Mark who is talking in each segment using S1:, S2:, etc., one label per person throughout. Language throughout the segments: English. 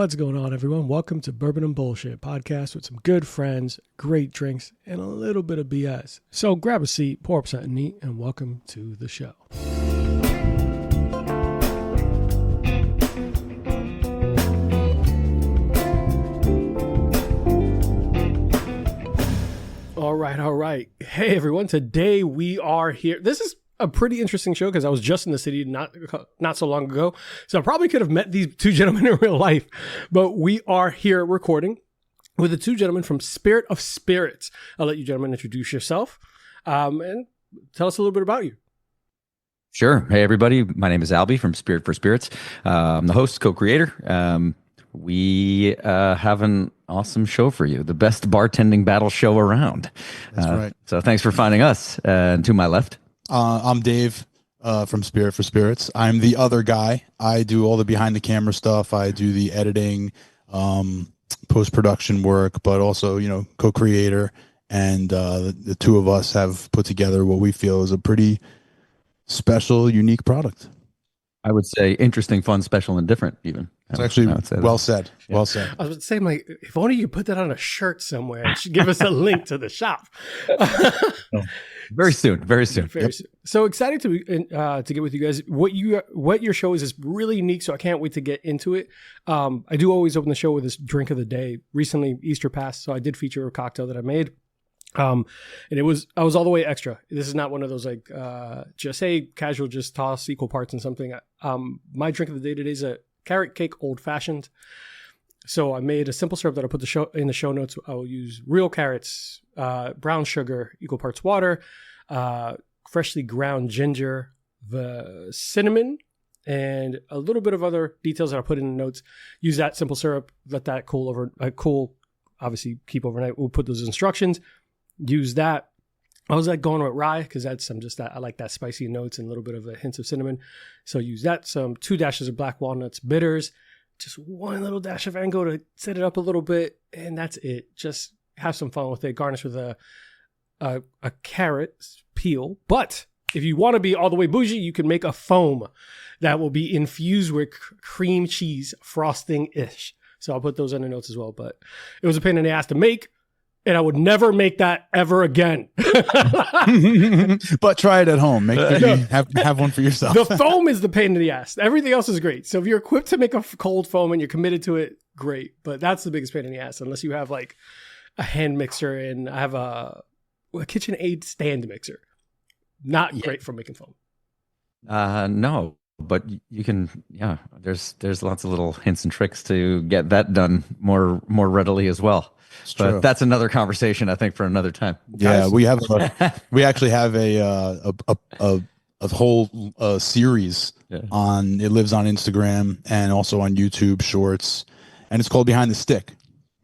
S1: What's going on, everyone? Welcome to Bourbon and Bullshit podcast with some good friends, great drinks, and a little bit of BS. So grab a seat, pour up something neat, and welcome to the show. All right. Hey, everyone. Today we are here. This is a pretty interesting show because I was just in the city not so long ago. So I probably could have met these two gentlemen in real life. But we are here recording with the two gentlemen from Spirit of Spirits. I'll let you gentlemen introduce yourself and tell us a little bit about you.
S2: Sure. Hey, everybody. My name is Alby from Spirit for Spirits. I'm the host, co-creator. We have an awesome show for you, the best bartending battle show around.
S3: That's right.
S2: So thanks for finding us. And to my left,
S3: I'm Dave from Spirit for Spirits. I'm the other guy. I do all the behind the camera stuff. I do the editing, post-production work, but also, co-creator. And the two of us have put together what we feel is a pretty special, unique product.
S2: I would say interesting, fun, special, and different even.
S3: It's actually well said.
S1: Yeah.
S3: Well said.
S1: I was saying, like, if only you put that on a shirt somewhere, it should give us a link to the shop.
S2: Very soon. Very soon.
S1: Soon. So excited to get with you guys. What your show is really unique, so I can't wait to get into it. I do always open the show with this drink of the day. Recently, Easter passed, so I did feature a cocktail that I made. And I was all the way extra. This is not one of those like just hey, casual, just toss equal parts in something. My drink of the day today is a carrot cake old fashioned. So I made a simple syrup that I'll put in the show notes. I will use real carrots, brown sugar, equal parts water, freshly ground ginger, the cinnamon, and a little bit of other details that I'll put in the notes. Use that simple syrup, let that cool, obviously keep overnight. We'll put those instructions. Use that. I was like going with rye because I like that spicy notes and a little bit of a hint of cinnamon. So use that. 2 dashes of black walnuts bitters, just 1 little dash of Ango to set it up a little bit, and that's it. Just have some fun with it. Garnish with a carrot peel. But if you want to be all the way bougie, you can make a foam that will be infused with cream cheese frosting-ish. So I'll put those in the notes as well. But it was a pain in the ass to make, and I would never make that ever again.
S3: But try it at home. Have one for yourself.
S1: The foam is the pain in the ass. Everything else is great. So if you're equipped to make a cold foam and you're committed to it, great. But that's the biggest pain in the ass, unless you have like a hand mixer, and I have a KitchenAid stand mixer. Not great for making foam.
S2: no, but you can. Yeah, there's lots of little hints and tricks to get that done more readily as well. But that's another conversation, I think, for another time.
S3: Yeah, we actually have a whole series on. It lives on Instagram and also on YouTube Shorts, and it's called Behind the Stick,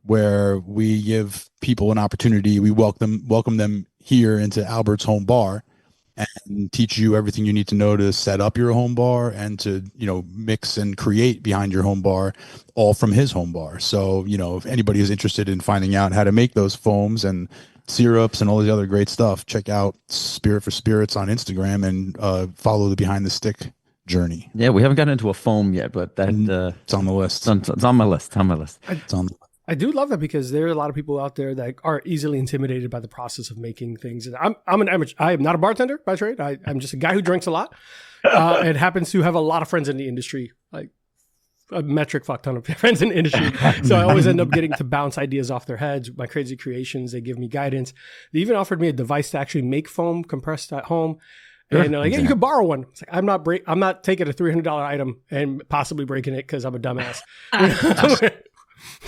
S3: where we give people an opportunity. We welcome them here into Albert's home bar and teach you everything you need to know to set up your home bar and to, mix and create behind your home bar, all from his home bar. So, if anybody is interested in finding out how to make those foams and syrups and all the other great stuff, check out Spirit for Spirits on Instagram and follow the Behind the Stick journey.
S2: Yeah, we haven't gotten into a foam yet, but
S3: it's on the list.
S2: It's on my list.
S3: It's on the list.
S1: I do love that because there are a lot of people out there that are easily intimidated by the process of making things. And I'm an amateur. I am not a bartender by trade. I'm just a guy who drinks a lot and happens to have a lot of friends in the industry, like a metric fuck ton of friends in the industry. So I always end up getting to bounce ideas off their heads. My crazy creations, they give me guidance. They even offered me a device to actually make foam compressed at home. And they're like, yeah, you can borrow one. It's like, I'm not taking a $300 item and possibly breaking it because I'm a dumbass.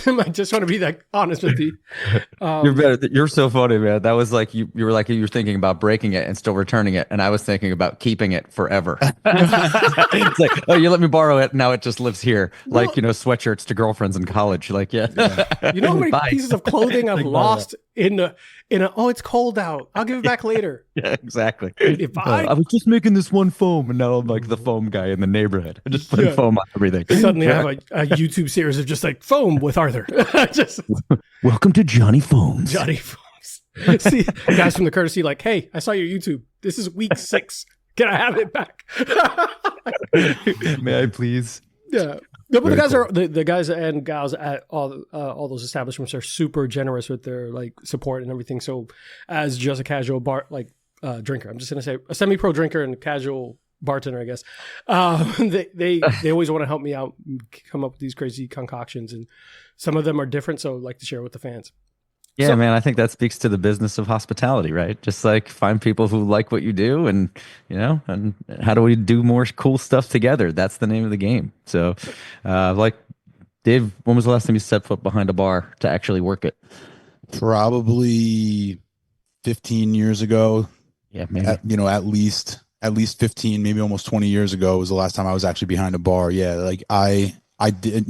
S1: I just want to be that honest with you.
S2: You're better. You're so funny, man. That was like you were thinking about breaking it and still returning it, and I was thinking about keeping it forever. It's like, oh, you let me borrow it, now it just lives here, like sweatshirts to girlfriends in college. Like, yeah.
S1: You know how many pieces of clothing I've lost in a it's cold out, I'll give it back later.
S2: Yeah, exactly. I was just making this one foam, and now I'm like the foam guy in the neighborhood. I just put foam on everything.
S1: Suddenly I have a YouTube series of just like foam with Arthur.
S2: Welcome to Johnny Foams.
S1: Johnny Foams. See, guys from the courtesy, like, hey, I saw your YouTube. This is week 6. Can I have it back?
S2: May I please?
S1: Yeah. No, but
S3: Very
S1: the guys
S3: cool.
S1: are the guys and gals at all those establishments are super generous with their like support and everything. So, as just a casual drinker, I'm just gonna say a semi-pro drinker and casual bartender, I guess. They always want to help me out, come up with these crazy concoctions, and some of them are different. So, I like to share with the fans.
S2: Yeah,
S1: So-
S2: man, I think that speaks to the business of hospitality, right? Just like find people who like what you do and, and how do we do more cool stuff together? That's the name of the game. So, like, Dave, when was the last time you set foot behind a bar to actually work it?
S3: Probably 15 years ago.
S2: Yeah, maybe.
S3: At least 15, maybe almost 20 years ago was the last time I was actually behind a bar. Yeah, like I did,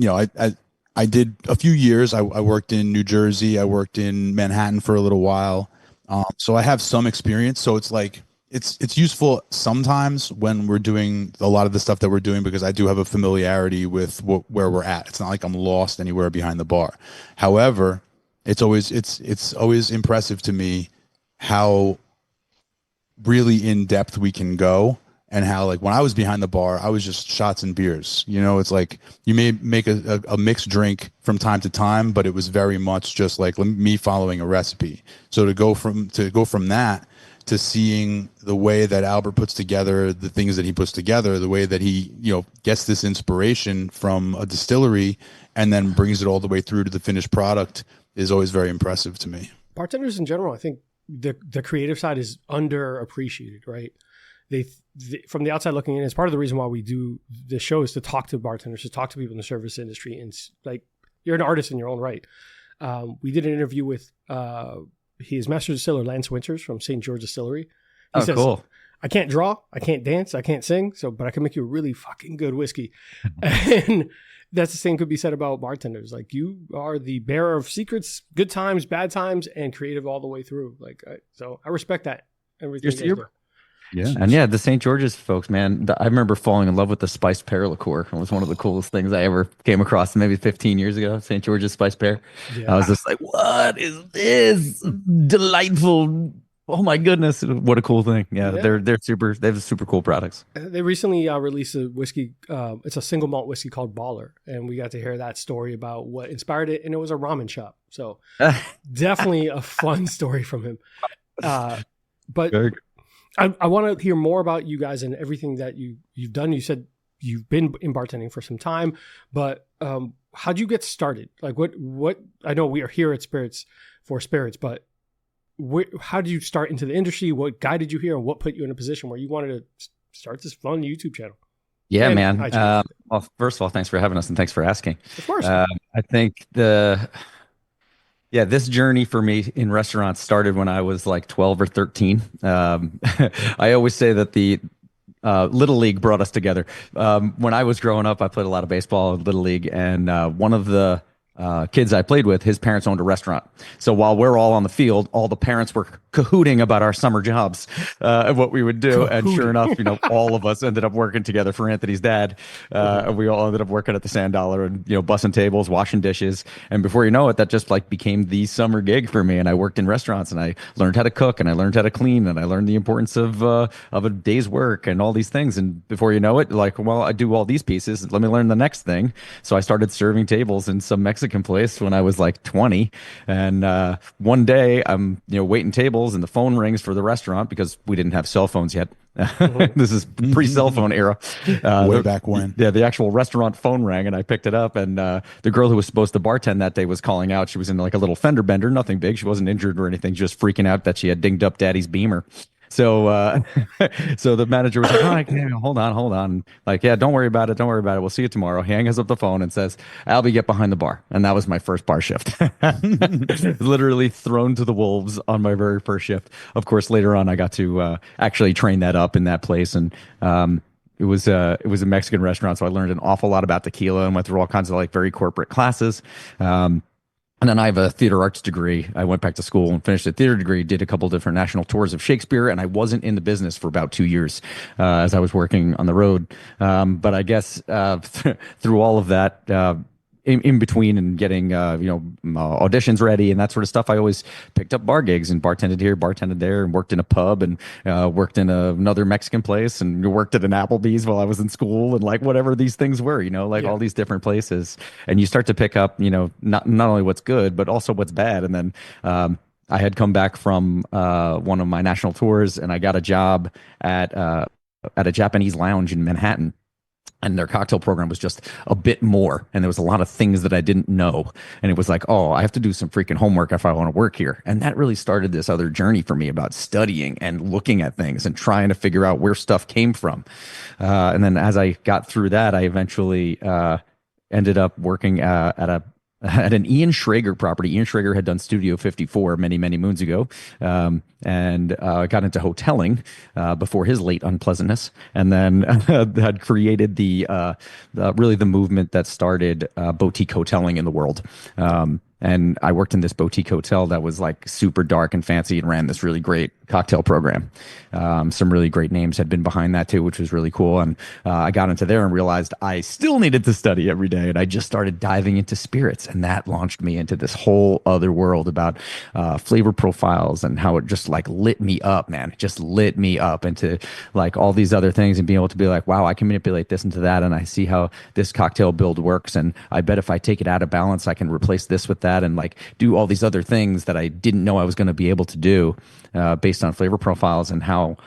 S3: I did a few years. I worked in New Jersey. I worked in Manhattan for a little while. So I have some experience. So it's like, it's useful sometimes when we're doing a lot of the stuff that we're doing, because I do have a familiarity with where we're at. It's not like I'm lost anywhere behind the bar. However, it's always impressive to me how really in depth we can go, and how, like, when I was behind the bar, I was just shots and beers. It's like you may make a mixed drink from time to time, but it was very much just like me following a recipe. So to go from that to seeing the way that Albert puts together the things that he puts together, the way that he gets this inspiration from a distillery and then brings it all the way through to the finished product is always very impressive to me.
S1: Bartenders in general, I think the creative side is underappreciated, right? They from the outside looking in, it's part of the reason why we do this show is to talk to bartenders, to talk to people in the service industry. And like, you're an artist in your own right. We did an interview with his master distiller, Lance Winters from St. George Distillery. He says,
S2: cool.
S1: I can't draw, I can't dance, I can't sing, but I can make you a really fucking good whiskey. And that's the same could be said about bartenders. Like, you are the bearer of secrets, good times, bad times, and creative all the way through. Like, so I respect that. Everything you guys do.
S2: Yeah. And yeah, the St. George's folks, man, I remember falling in love with the spiced pear liqueur. It was one of the coolest things I ever came across maybe 15 years ago, St. George's spiced pear. Yeah. I was just like, what is this? Delightful. Oh my goodness. What a cool thing. Yeah. They're super, they have super cool products.
S1: They recently released a whiskey. It's a single malt whiskey called Baller. And we got to hear that story about what inspired it. And it was a ramen shop. So definitely a fun story from him. But I want to hear more about you guys and everything that you've done. You said you've been in bartending for some time, but how'd you get started? Like, what? I know we are here at Spirits for Spirits, but how did you start into the industry? What guided you here, and what put you in a position where you wanted to start this fun YouTube channel?
S2: Yeah, and man. Well, first of all, thanks for having us, and thanks for asking.
S1: Of course.
S2: I think this journey for me in restaurants started when I was like 12 or 13. I always say that the Little League brought us together. When I was growing up, I played a lot of baseball in Little League, and one of the kids I played with, his parents owned a restaurant. So while we're all on the field, all the parents were cahooting about our summer jobs and what we would do. And sure enough, all of us ended up working together for Anthony's dad. And we all ended up working at the Sand Dollar and, bussing tables, washing dishes. And before you know it, that just like became the summer gig for me. And I worked in restaurants, and I learned how to cook, and I learned how to clean, and I learned the importance of a day's work and all these things. And before you know it, like, well, I do all these pieces. Let me learn the next thing. So I started serving tables in some Mexican place when I was like 20. And one day I'm waiting tables, and the phone rings for the restaurant because we didn't have cell phones yet. This is pre-cell phone era.
S3: Way back when.
S2: Yeah, the actual restaurant phone rang, and I picked it up, and the girl who was supposed to bartend that day was calling out. She was in like a little fender bender, nothing big. She wasn't injured or anything, just freaking out that she had dinged up Daddy's Beamer. So so the manager was like, "Oh, okay, hold on." Like, yeah, don't worry about it. We'll see you tomorrow. He hangs up the phone and says, "Albie, get behind the bar." And that was my first bar shift. Literally thrown to the wolves on my very first shift. Of course, later on, I got to actually train that up in that place. And it was a Mexican restaurant. So I learned an awful lot about tequila and went through all kinds of like very corporate classes. And then I have a theater arts degree. I went back to school and finished a theater degree, did a couple different national tours of Shakespeare, and I wasn't in the business for about 2 years as I was working on the road. But I guess through all of that, in between and getting auditions ready and that sort of stuff, I always picked up bar gigs and bartended here, bartended there, and worked in a pub and worked in another Mexican place and worked at an Applebee's while I was in school and like whatever these things were, all these different places. And you start to pick up, not only what's good but also what's bad. And then I had come back from one of my national tours and I got a job at a Japanese lounge in Manhattan. And their cocktail program was just a bit more. And there was a lot of things that I didn't know. And it was like, oh, I have to do some freaking homework if I want to work here. And that really started this other journey for me about studying and looking at things and trying to figure out where stuff came from. And then as I got through that, I eventually ended up working at an Ian Schrager property. Ian Schrager had done Studio 54 many, many moons ago, and got into hoteling before his late unpleasantness, and then had created the movement that started boutique hoteling in the world. And I worked in this boutique hotel that was like super dark and fancy and ran this really great cocktail program. Some really great names had been behind that too, which was really cool. And I got into there and realized I still needed to study every day. And I just started diving into spirits. And that launched me into this whole other world about flavor profiles and how it just like lit me up, man. It just lit me up into like all these other things and being able to be like, wow, I can manipulate this into that. And I see how this cocktail build works. And I bet if I take it out of balance, I can replace this with that and like do all these other things that I didn't know I was going to be able to do based on flavor profiles and how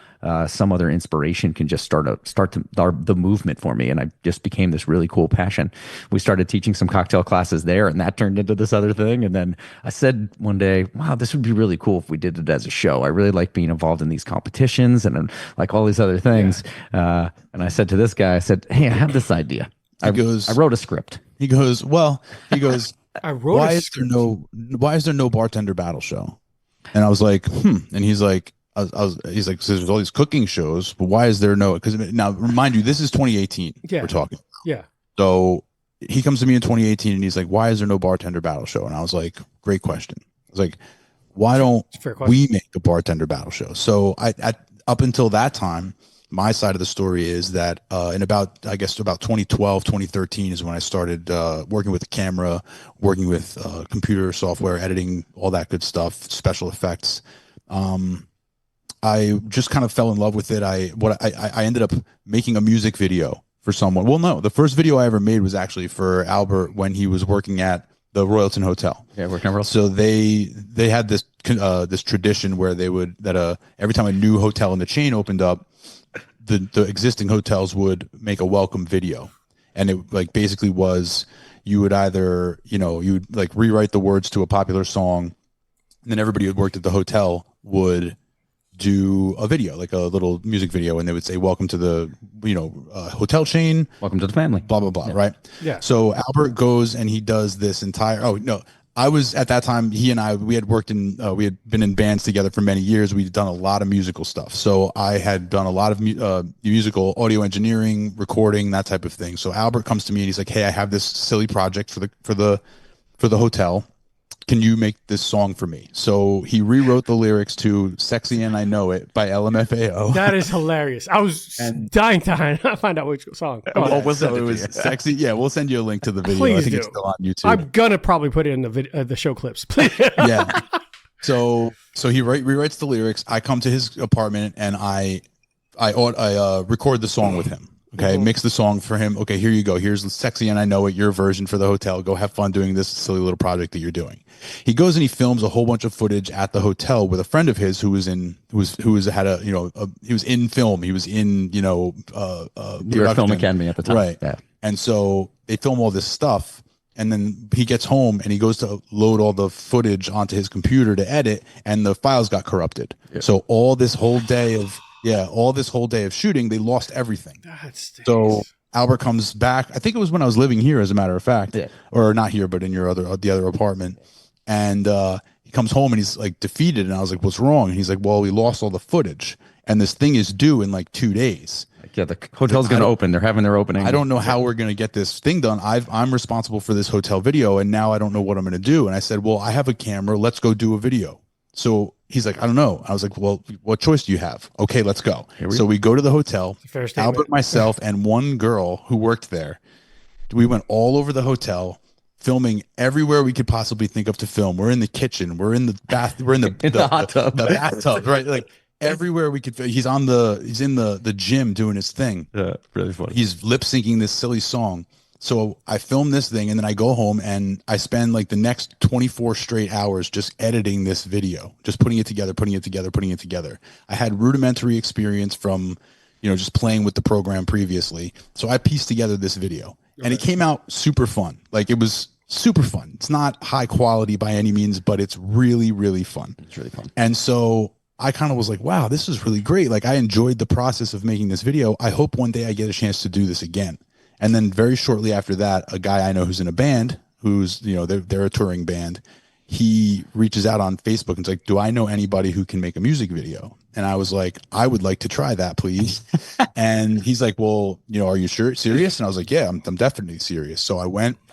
S2: some other inspiration can just start the movement for me. And I just became this really cool passion. We started teaching some cocktail classes there and that turned into this other thing. And then I said one day, wow, this would be really cool if we did it as a show. I really like being involved in these competitions and like all these other things. Yeah. And I said to this guy, I said, hey, I have this idea. I wrote a script.
S3: He goes, why is there no Bartender Battle Show? And I was like, And he's like, he's like, so there's all these cooking shows, but why is there no? Because now, remind you, this is 2018. Yeah. We're talking.
S1: Yeah.
S3: So he comes to me in 2018 and he's like, why is there no Bartender Battle Show? And I was like, great question. I was like, why don't we make a Bartender Battle Show? So up until that time, my side of the story is that in about 2012, 2013 is when I started working with the camera, working with computer software, editing, all that good stuff, special effects. I just kind of fell in love with it. I ended up making a music video for someone. Well, no, the first video I ever made was actually for Albert when he was working at the Royalton Hotel.
S2: Yeah, working at Royalton.
S3: So they had this tradition where they would every time a new hotel in the chain opened up, the existing hotels would make a welcome video, and it like basically was you would either you'd like rewrite the words to a popular song, and then everybody who worked at the hotel would do a video, like a little music video, and they would say, welcome to the hotel chain,
S2: welcome to the family,
S3: blah blah blah.
S1: Yeah.
S3: Right?
S1: Yeah.
S3: So Albert goes and he does this entire I was at that time, he and I, we had been in bands together for many years. We'd done a lot of musical stuff. So I had done a lot of musical audio engineering, recording, that type of thing. So Albert comes to me and he's like, hey, I have this silly project for the hotel. Can you make this song for me? So he rewrote the lyrics to Sexy and I Know It by LMFAO.
S1: That is hilarious. I was dying to find out which song.
S3: It was Sexy. Yeah, we'll send you a link to the video.
S1: Please
S3: I think
S1: do.
S3: it's still on YouTube.
S1: I'm going to probably put it in the show clips.
S3: Yeah. So he rewrites the lyrics. I come to his apartment and I record the song with him. Okay, mix the song for him. Okay, here you go. Here's Sexy and I Know It, your version for the hotel. Go have fun doing this silly little project that you're doing. He goes and he films a whole bunch of footage at the hotel with a friend of his who was in film. He was in
S2: New York Film Academy at the time.
S3: Right.
S2: Yeah.
S3: And so they film all this stuff, and then he gets home and he goes to load all the footage onto his computer to edit, and the files got corrupted. Yeah. So all this whole day of shooting, they lost everything. So Albert comes back. I think it was when I was living here, as a matter of fact, or not here, but in the other apartment. And he comes home and he's like defeated. And I was like, what's wrong? And he's like, well, we lost all the footage and this thing is due in like 2 days.
S2: Yeah, the hotel's going to open. They're having their opening.
S3: I don't know how we're going to get this thing done. I'm responsible for this hotel video, and now I don't know what I'm going to do. And I said, well, I have a camera. Let's go do a video. So he's like, I don't know. I was like, well, what choice do you have? Okay, let's go. So we go to the hotel. Albert, myself, and one girl who worked there. We went all over the hotel, filming everywhere we could possibly think of to film. We're in the kitchen. We're in the bath. We're in the
S2: hot tub.
S3: The bathtub, right? Like everywhere we could. He's in the gym doing his thing.
S2: Yeah, really funny.
S3: He's lip syncing this silly song. So I film this thing and then I go home and I spend like the next 24 straight hours just editing this video, just putting it together. I had rudimentary experience from, just playing with the program previously. So I pieced together this video and it came out super fun. Like it was super fun. It's not high quality by any means, but it's really, really fun.
S2: It's really fun.
S3: And so I kind of was like, wow, this is really great. Like I enjoyed the process of making this video. I hope one day I get a chance to do this again. And then very shortly after that, a guy I know who's in a band, who's, they're a touring band. He reaches out on Facebook and is like, do I know anybody who can make a music video? And I was like, I would like to try that, please. And he's like, well, are you serious? And I was like, yeah, I'm definitely serious. So I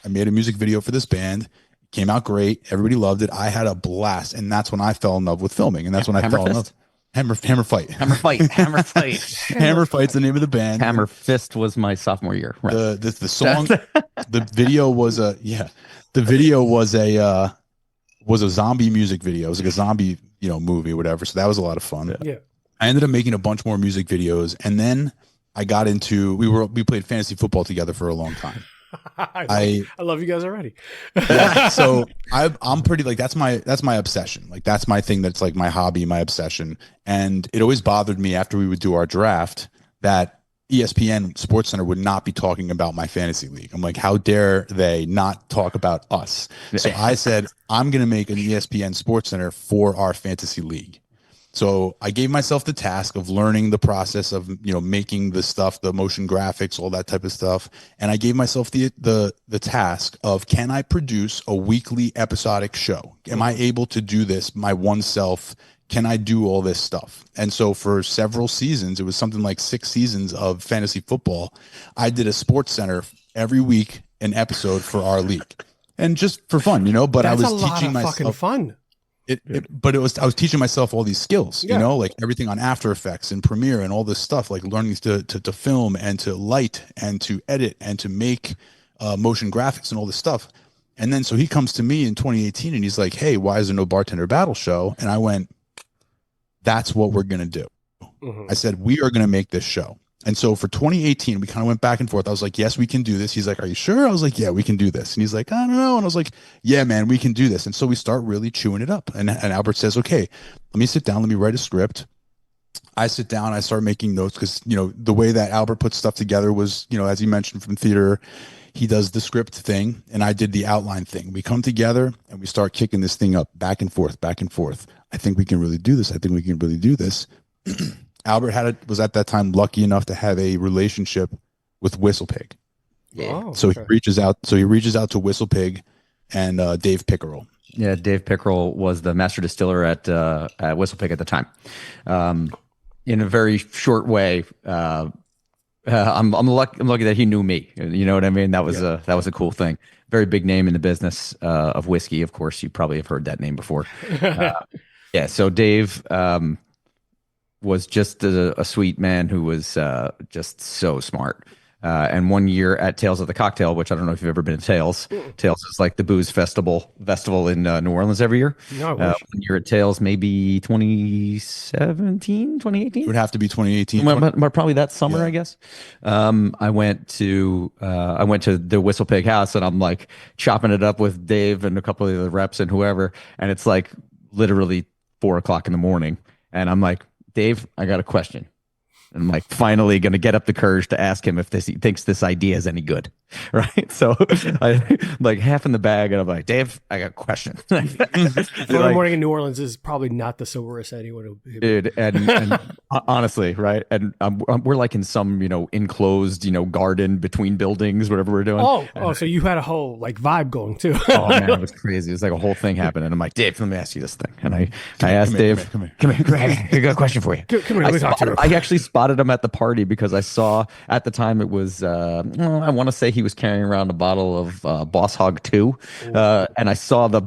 S3: made a music video for this band. Came out great. Everybody loved it. I had a blast. And that's when I fell in love with filming. And that's when I fell in love. Hammer Fight.
S2: Hammer Fight's
S3: the name of the band.
S2: Hammer Fist was my sophomore year. Right.
S3: The song, the video was a zombie music video. It was like a zombie, movie or whatever. So that was a lot of fun.
S1: Yeah.
S3: I ended up making a bunch more music videos. And then I got into, we played fantasy football together for a long time.
S1: I love you guys already.
S3: Yeah, so I'm pretty like that's my obsession. Like that's my thing. That's like my hobby, my obsession. And it always bothered me after we would do our draft that ESPN Sports Center would not be talking about my fantasy league. I'm like, how dare they not talk about us? So I said, I'm going to make an ESPN Sports Center for our fantasy league. So I gave myself the task of learning the process of, making the stuff, the motion graphics, all that type of stuff. And I gave myself the task of, can I produce a weekly episodic show? Am I able to do this, my one self? Can I do all this stuff? And so for several seasons, it was something like 6 seasons of fantasy football. I did a Sports Center every week, an episode for our league. And just for fun, but
S1: That's
S3: I was teaching myself.
S1: Fucking fun.
S3: I was teaching myself all these skills, like everything on After Effects and Premiere and all this stuff, like learning to film and to light and to edit and to make motion graphics and all this stuff. And then so he comes to me in 2018 and he's like, hey, why is there no Bartender Battle Show? And I went, that's what we're going to do. Mm-hmm. I said, we are going to make this show. And so for 2018, we kind of went back and forth. I was like, yes, we can do this. He's like, are you sure? I was like, yeah, we can do this. And he's like, I don't know. And I was like, yeah, man, we can do this. And so we start really chewing it up. And Albert says, okay, let me sit down. Let me write a script. I sit down. I start making notes because, the way that Albert puts stuff together was, as he mentioned from theater, he does the script thing and I did the outline thing. We come together and we start kicking this thing up back and forth, back and forth. I think we can really do this. I think we can really do this. Albert was at that time lucky enough to have a relationship with Whistlepig.
S1: Yeah. Oh,
S3: so he reaches out to Whistlepig and Dave Pickerel.
S2: Yeah, Dave Pickerel was the master distiller at Whistlepig at the time. In a very short way, I'm lucky that he knew me. You know what I mean? That was a cool thing. Very big name in the business of whiskey. Of course, you probably have heard that name before. Yeah. So Dave was just a sweet man who was just so smart. And one year at Tales of the Cocktail, which I don't know if you've ever been to Tales. Tales is like the booze festival in New Orleans every year.
S1: No,
S2: one year at Tales, maybe 2017, 2018?
S3: It would have to be 2018.
S2: Probably that summer, yeah. I guess. I went to the Whistlepig house and I'm like chopping it up with Dave and a couple of the reps and whoever. And it's like literally 4:00 in the morning. And I'm like, Dave, I got a question. I'm like finally going to get up the courage to ask him if he thinks this idea is any good. Right. So I like half in the bag and I'm like, Dave, I got a question.
S1: Morning in New Orleans is probably not the soberest anyone.
S2: Dude. And honestly, right. And we're like in some, enclosed, garden between buildings, whatever we're doing.
S1: So you had a whole like vibe going too.
S2: Oh man, it was crazy. It was like a whole thing happened. And I'm like, Dave, let me ask you this thing. And I asked Dave, come here. I got a question for you.
S1: Come here, let me talk to you.
S2: I actually spotted him at the party because I saw at the time it was, I want to say he was carrying around a bottle of Boss Hog 2, and I saw the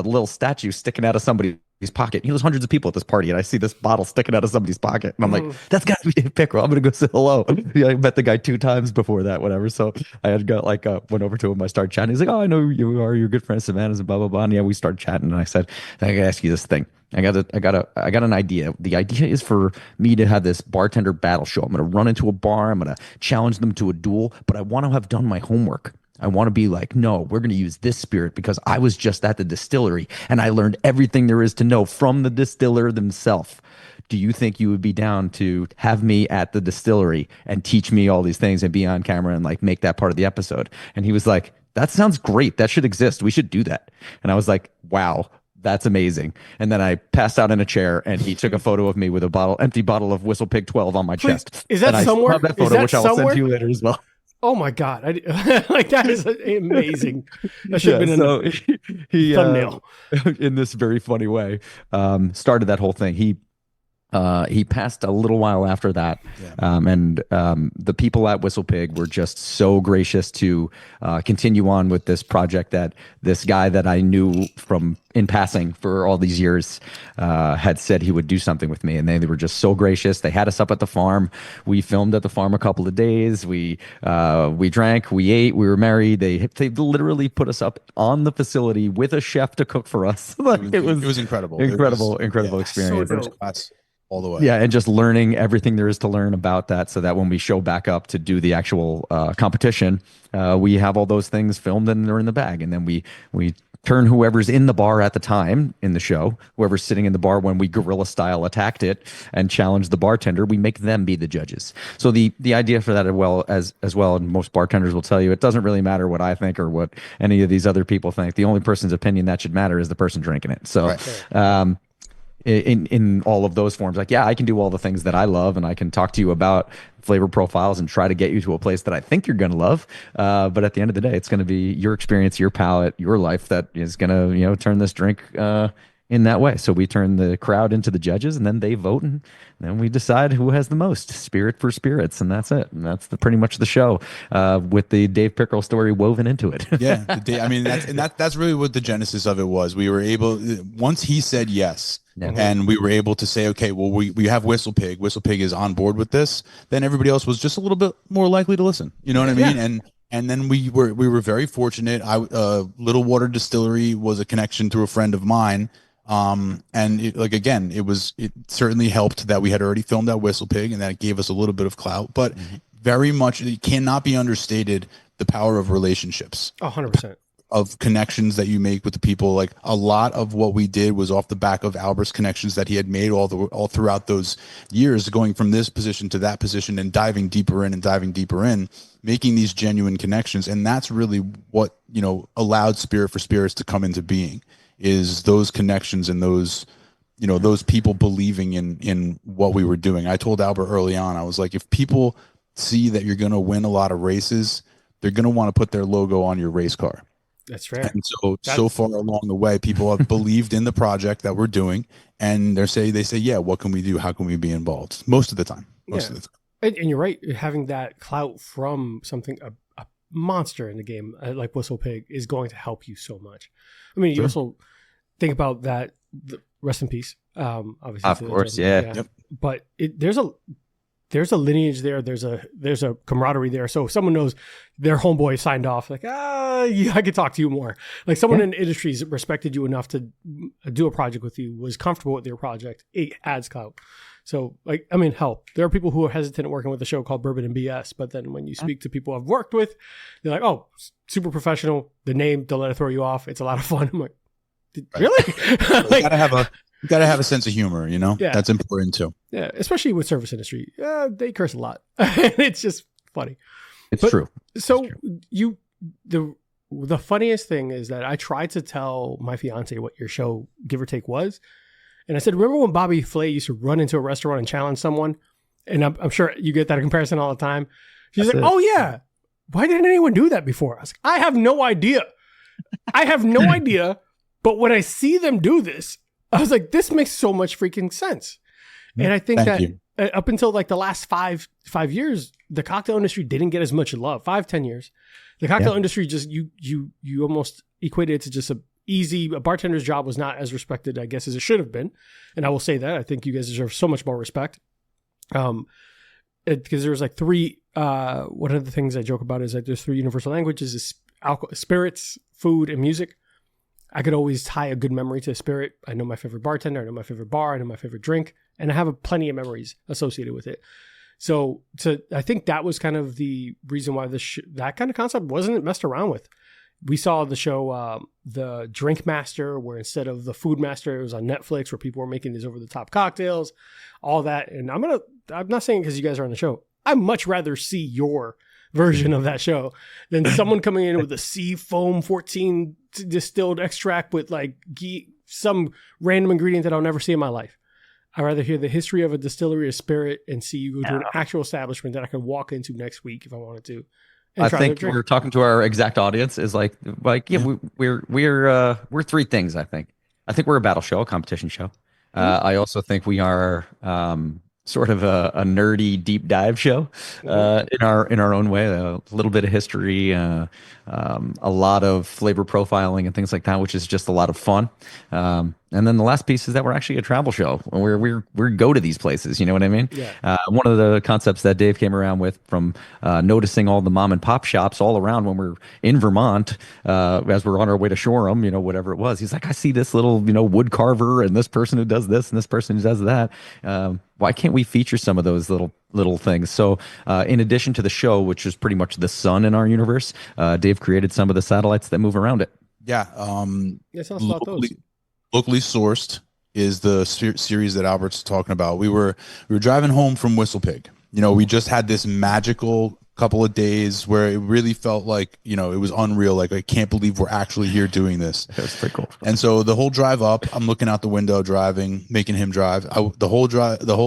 S2: little statue sticking out of somebody's his pocket. There's hundreds of people at this party, and I see this bottle sticking out of somebody's pocket, and I'm like, that's got to be Dave Pickerel. I'm gonna go say hello. I met the guy 2 times before that, whatever. So I had got went over to him. I started chatting. He's like, oh, I know who you are. You're a good friend of Savannah's and blah blah blah. And yeah, we started chatting, and I said, I gotta ask you this thing. I got an idea. The idea is for me to have this bartender battle show. I'm gonna run into a bar. I'm gonna challenge them to a duel, but I want to have done my homework. I want to be like, no, we're going to use this spirit because I was just at the distillery and I learned everything there is to know from the distiller themselves. Do you think you would be down to have me at the distillery and teach me all these things and be on camera and like make that part of the episode? And he was like, that sounds great. That should exist. We should do that. And I was like, wow, that's amazing. And then I passed out in a chair and he took a photo of me with a empty bottle of Whistle Pig 12 on my chest.
S1: Is that
S2: and
S1: somewhere?
S2: I have that photo, which I'll send to you later as well.
S1: Oh my God. Like that is amazing. That should have been
S2: he
S1: thumbnail.
S2: In this very funny way, started that whole thing. He passed a little while after that. And the people at Whistle Pig were just so gracious to continue on with this project that this guy that I knew from in passing for all these years had said he would do something with me. And they were just so gracious. They had us up at the farm. We filmed at the farm a couple of days. We drank, we ate, we were married. They literally put us up on the facility with a chef to cook for us.
S3: It was incredible.
S2: Incredible experience.
S1: So
S3: That's all the way.
S2: Yeah, and just learning everything there is to learn about that so that when we show back up to do the actual competition, we have all those things filmed and they're in the bag. And then we turn whoever's in the bar at the time in the show, whoever's sitting in the bar when we guerrilla style attacked it and challenged the bartender, we make them be the judges. So the idea for that as well, and most bartenders will tell you, it doesn't really matter what I think or what any of these other people think. The only person's opinion that should matter is the person drinking it. So right. In all of those forms, like, yeah, I can do all the things that I love and I can talk to you about flavor profiles and try to get you to a place that I think you're going to love. But at the end of the day, it's going to be your experience, your palate, your life that is going to, turn this drink in that way. So we turn the crowd into the judges and then they vote and then we decide who has the most spirit for spirits. And that's it. And that's pretty much the show with the Dave Pickerel story woven into it.
S3: Yeah. That's really what the genesis of it was. We were able, once he said yes, and we were able to say, okay, well, we have Whistle Pig. Whistle Pig is on board with this. Then everybody else was just a little bit more likely to listen. You know what I mean? Yeah. And then we were very fortunate. Little Water Distillery was a connection through a friend of mine. And it certainly helped that we had already filmed at Whistle Pig and that gave us a little bit of clout, but very much it cannot be understated the power of relationships.
S1: 100%.
S3: Of connections that you make with the people. Like a lot of what we did was off the back of Albert's connections that he had made all throughout those years, going from this position to that position and diving deeper in, making these genuine connections. And that's really what, allowed Spirit for Spirits to come into being, is those connections and those people believing in what we were doing. I told Albert early on, I was like, if people see that you're going to win a lot of races, they're going to want to put their logo on your race car.
S1: That's right.
S3: And so far along the way, people have believed in the project that we're doing, and they say, yeah, what can we do? How can we be involved? Most of the time.
S1: And you're right. Having that clout from something, a monster in the game like Whistle Pig is going to help you so much. I mean, you also think about that. Rest in peace. Obviously,
S2: of course, yeah.
S3: Yep.
S1: But there's a lineage there. There's a camaraderie there. So if someone knows their homeboy signed off, like, I could talk to you more. Like someone in the industry respected you enough to do a project with you, was comfortable with your project. It adds clout. So hell, there are people who are hesitant working with a show called Bourbon and BS, but then when you speak to people I've worked with, they're like, oh, super professional. The name, don't let it throw you off. It's a lot of fun. I'm like, really?
S3: You gotta have a sense of humor, Yeah. That's important too.
S1: Yeah, especially with service industry. They curse a lot. It's just funny.
S2: It's true.
S1: So the funniest thing is that I tried to tell my fiance what your show, give or take, was. And I said, remember when Bobby Flay used to run into a restaurant and challenge someone? And I'm sure you get that comparison all the time. She's like, oh yeah. Why didn't anyone do that before? I was like, I have no idea. But when I see them do this, I was like, this makes so much freaking sense. And I think up until like the last five years, the cocktail industry didn't get as much love. 5-10 years. The cocktail industry just, you almost equated it to just easy. A bartender's job was not as respected, I guess, as it should have been. And I will say that. I think you guys deserve so much more respect. Because there's like three, one of the things I joke about is that there's three universal languages: is alcohol, spirits, food, and music. I could always tie a good memory to a spirit. I know my favorite bartender, I know my favorite bar, I know my favorite drink, and I have plenty of memories associated with it. So I think that was kind of the reason why that kind of concept wasn't messed around with. We saw the show, The Drink Master, where instead of The Food Master, it was on Netflix, where people were making these over-the-top cocktails, all that. And I'm not saying because you guys are on the show. I'd much rather see your version of that show than someone coming in with a sea foam 14 distilled extract with like some random ingredient that I'll never see in my life. I'd rather hear the history of a distillery of spirit and see you go to an actual establishment that I could walk into next week if I wanted to.
S2: I think we're talking to our exact audience is like yeah, we're three things. I think we're a battle show, a competition show. I also think we are sort of a nerdy deep dive show in our own way. A little bit of history, a lot of flavor profiling and things like that, which is just a lot of fun. And then the last piece is that we're actually a travel show. We go to these places. You know what I mean?
S1: Yeah.
S2: One of the concepts that Dave came around with from noticing all the mom and pop shops all around when we're in Vermont, as we're on our way to Shoreham, whatever it was. He's like, I see this little, wood carver and this person who does this and this person who does that. Why can't we feature some of those little things? So in addition to the show, which is pretty much the sun in our universe, Dave created some of the satellites that move around it.
S3: Yeah.
S1: Yes, I'll start those.
S3: Locally sourced is the series that Albert's talking about. We were driving home from Whistle Pig. We just had this magical couple of days where it really felt like, it was unreal. Like, I can't believe we're actually here doing this.
S2: That was pretty cool.
S3: And so the whole drive up, I'm looking out the window driving, making him drive. The whole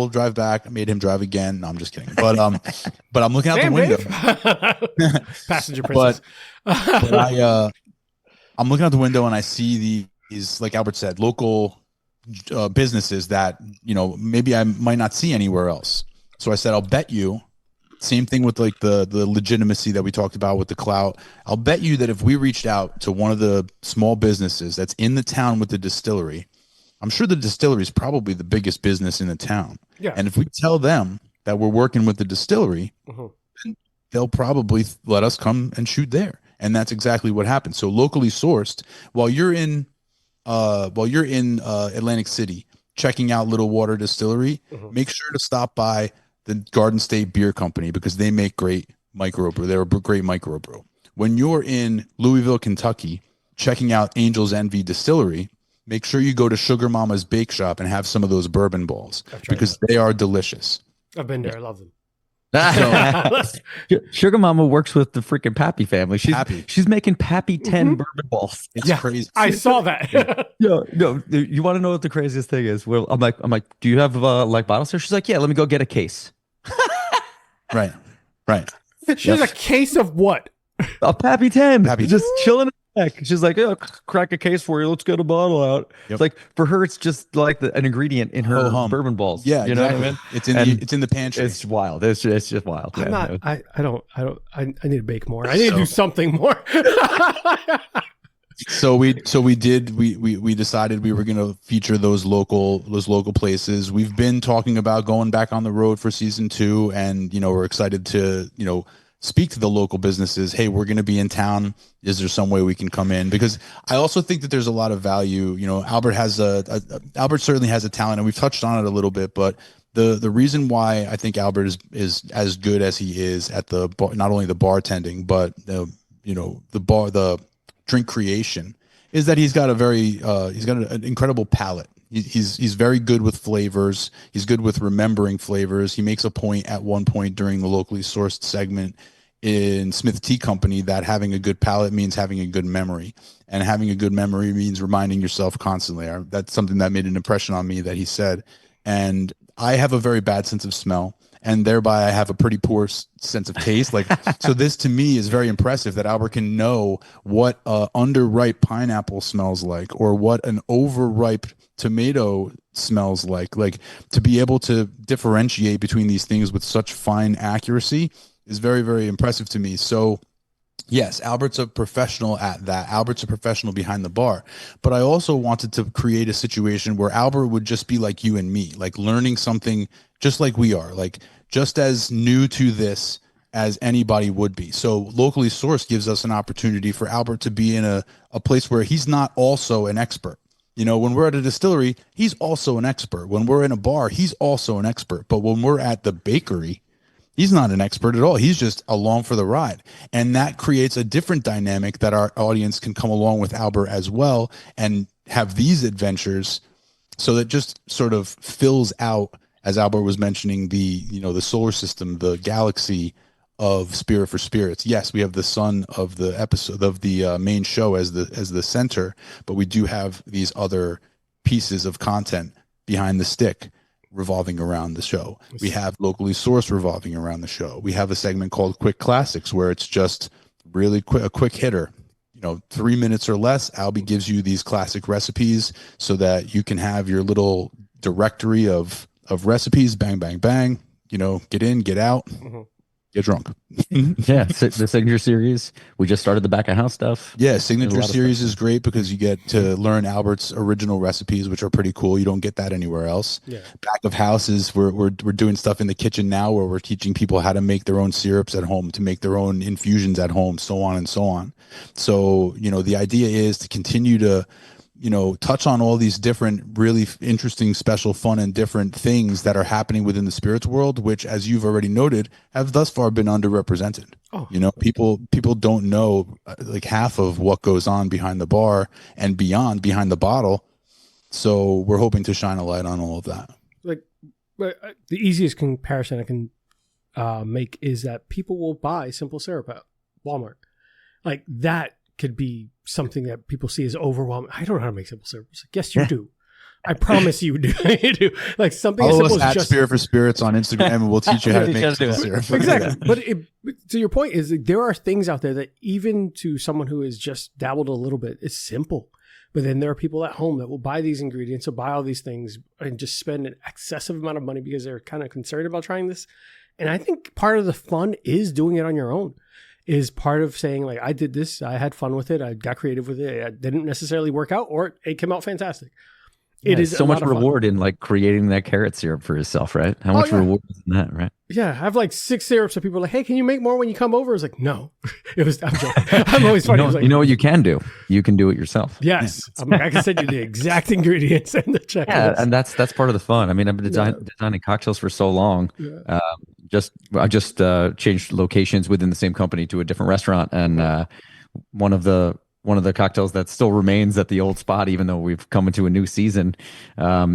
S3: drive back, I made him drive again. No, I'm just kidding. But I'm looking out the window.
S1: Passenger princess.
S3: But I'm looking out the window and I see these, like Albert said, local businesses that, maybe I might not see anywhere else. So I said, I'll bet you, same thing with like the legitimacy that we talked about with the clout. I'll bet you that if we reached out to one of the small businesses that's in the town with the distillery, I'm sure the distillery is probably the biggest business in the town.
S1: Yeah.
S3: And if we tell them that we're working with the distillery, then they'll probably let us come and shoot there. And that's exactly what happened. So locally sourced, while you're in Atlantic City checking out Little Water Distillery, make sure to stop by the Garden State Beer Company because they make great microbrew. They're a great microbrew. When you're in Louisville, Kentucky, checking out Angel's Envy Distillery, make sure you go to Sugar Mama's Bake Shop and have some of those bourbon balls because they are delicious.
S1: I've been there. I love them.
S2: Sugar Mama works with the freaking Pappy family. She's making Pappy 10 bourbon balls.
S3: It's crazy.
S1: I saw that.
S2: No, you want to know what the craziest thing is? Well, I'm like, do you have like bottles here? She's like, yeah, let me go get a case.
S3: Right.
S1: She has a case of what?
S2: A Pappy 10. Just chilling in the back. She's like, oh, crack a case for you. Let's get a bottle out. Yep. It's like, for her, it's just like an ingredient in her bourbon balls.
S3: Yeah,
S2: you know what I mean?
S3: It's in the pantry.
S2: It's wild. It's just wild.
S1: I need to bake more. I need to do something more.
S3: So we decided we were going to feature those local places. We've been talking about going back on the road for season 2, and we're excited to speak to the local businesses. Hey, we're going to be in town. Is there some way we can come in? Because I also think that there's a lot of value. Albert Albert certainly has a talent, and we've touched on it a little bit. But the reason why I think Albert is as good as he is at the not only the bartending, but the drink creation is that he's got an incredible palate. He's very good with flavors. He's good with remembering flavors. He makes a point at one point during the locally sourced segment in Smith Tea Company that having a good palate means having a good memory, and having a good memory means reminding yourself constantly. That's something that made an impression on me that he said. And I have a very bad sense of smell, and thereby I have a pretty poor sense of taste. So this to me is very impressive that Albert can know what underripe pineapple smells like, or what an overripe tomato smells like to be able to differentiate between these things with such fine accuracy is very, very impressive to me. So Yes, Albert's a professional at that. Albert's a professional behind the bar. But I also wanted to create a situation where Albert would just be like you and me, like learning something just like we are, like just as new to this as anybody would be. So locally sourced gives us an opportunity for Albert to be in a place where he's not also an expert. You know, when we're at a distillery, he's also an expert. When we're in a bar, he's also an expert. But when we're at the bakery, he's not an expert at all. He's just along for the ride. And that creates a different dynamic that our audience can come along with Albert as well and have these adventures. So that just sort of fills out, as Albert was mentioning, the solar system, the galaxy of Spirit for Spirits. Yes, we have the sun of the episode of the main show as the center, but we do have these other pieces of content behind the stick revolving around the show. We have locally sourced revolving around the show. We have a segment called Quick Classics where it's just really quick, a quick hitter. 3 minutes or less. Alby gives you these classic recipes so that you can have your little directory of recipes. Bang, bang, bang. Get in, get out. Mm-hmm. Get drunk.
S2: Yeah, the Signature Series. We just started the back of house stuff.
S3: Yeah, Signature Series is great because you get to learn Albert's original recipes, which are pretty cool. You don't get that anywhere else. Yeah. Back of house is we're doing stuff in the kitchen now where we're teaching people how to make their own syrups at home, to make their own infusions at home, so on and so on. So, the idea is to continue to touch on all these different, really interesting, special, fun, and different things that are happening within the spirits world, which, as you've already noted, have thus far been underrepresented. Oh. People don't know like half of what goes on behind the bar and beyond, behind the bottle. So we're hoping to shine a light on all of that.
S1: Like, the easiest comparison I can make is that people will buy simple syrup at Walmart. Like that could be something that people see as overwhelming. I don't know how to make simple syrup. Like, yes, you do. I promise you do. You do. Like something as simple as just
S3: Spirit for Spirits on Instagram, and we'll teach you how to make simple syrup.
S1: Exactly. But to your point is there are things out there that even to someone who has just dabbled a little bit, it's simple. But then there are people at home that will buy these ingredients or buy all these things and just spend an excessive amount of money because they're kind of concerned about trying this. And I think part of the fun is doing it on your own. Is part of saying, like, I did this, I had fun with it, I got creative with it, it didn't necessarily work out, or it came out fantastic.
S2: It is so much reward in like creating that carrot syrup for yourself, right? How much reward is in that, right?
S1: Yeah, I have like 6 syrups that people are like, hey, can you make more when you come over? I was like, no. I'm joking. I'm always funny.
S2: You know what you can do? You can do it yourself.
S1: Yes. I'm like, I can send you the exact ingredients and the checklist. Yeah,
S2: and that's part of the fun. I mean, I've been designing cocktails for so long. Yeah. I just changed locations within the same company to a different restaurant, and one of the cocktails that still remains at the old spot, even though we've come into a new season,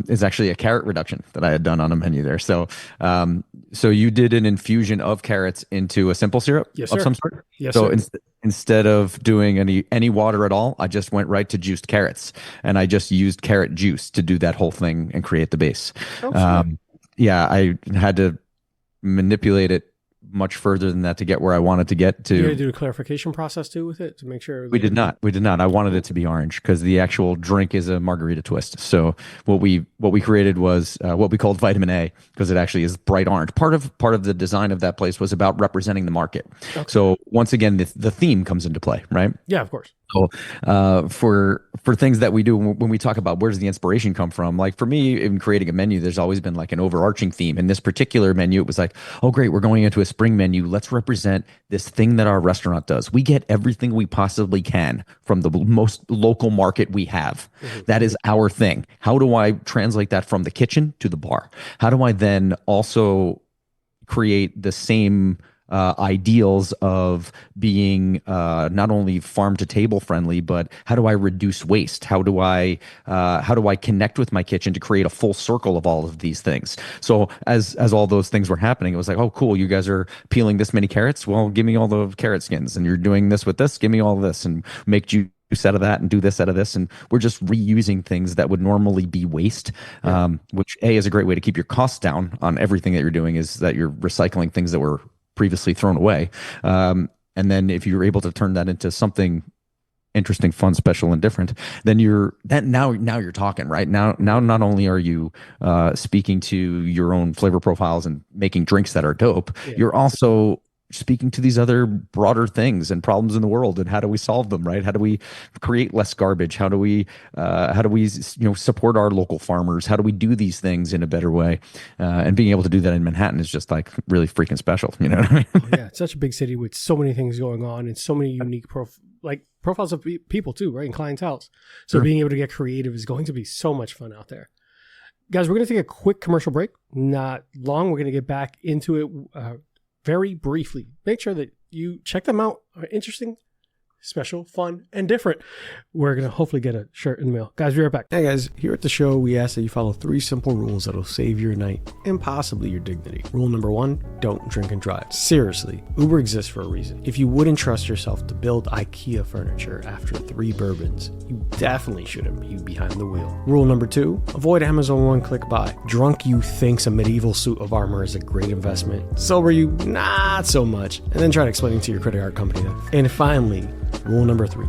S2: is actually a carrot reduction that I had done on a menu there. So, so you did an infusion of carrots into a simple syrup of some sort.
S1: Yes,
S2: so
S1: sir.
S2: Instead of doing any water at all, I just went right to juiced carrots, and I just used carrot juice to do that whole thing and create the base. Yeah, I had to manipulate it much further than that to get where I wanted to get to.
S1: You had to do a clarification process too with it to make sure.
S2: We did not. I wanted it to be orange because the actual drink is a margarita twist. So what we created was what we called vitamin A, because it actually is bright orange. Part of the design of that place was about representing the market. Okay. So once again, the theme comes into play, right?
S1: Yeah, of course.
S2: So for things that we do when we talk about where does the inspiration come from, like for me in creating a menu, there's always been like an overarching theme. In this particular menu, it was like, oh great, we're going into a spring menu. Let's represent this thing that our restaurant does. We get everything we possibly can from the most local market we have. Mm-hmm. That is our thing. How do I translate that from the kitchen to the bar? How do I then also create the same ideals of being not only farm to table friendly, but how do I reduce waste? How do I connect with my kitchen to create a full circle of all of these things? So as all those things were happening, it was like, oh cool, you guys are peeling this many carrots. Well, give me all the carrot skins, and you're doing this with this. Give me all this, and make juice out of that, and do this out of this, and we're just reusing things that would normally be waste. Which is a great way to keep your costs down on everything that you're doing. Is that you're recycling things that were previously thrown away, and then if you're able to turn that into something interesting, fun, special, and different, then now you're talking, right? Now not only are you speaking to your own flavor profiles and making drinks that are dope, you're also speaking to these other broader things and problems in the world, and how do we solve them, right? How do we create less garbage? How do we support our local farmers? How do we do these things in a better way? And being able to do that in Manhattan is just like really freaking special. You know what I mean?
S1: Yeah, it's such a big city with so many things going on and so many unique profiles of people too, right? And clienteles. So being able to get creative is going to be so much fun out there. Guys, we're going to take a quick commercial break. Not long. We're going to get back into it very briefly. Make sure that you check them out. Interesting, special, fun, and different. We're going to hopefully get a shirt in the mail. Guys, be right back. Hey guys, here at the show, we ask that you follow 3 simple rules that'll save your night and possibly your dignity. Rule number 1, don't drink and drive. Seriously, Uber exists for a reason. If you wouldn't trust yourself to build IKEA furniture after 3 bourbons, you definitely shouldn't be behind the wheel. Rule number 2, avoid Amazon one-click buy. Drunk you thinks a medieval suit of armor is a great investment. Sober you, not so much. And then try to explain to your credit card company that. And finally, rule number 3,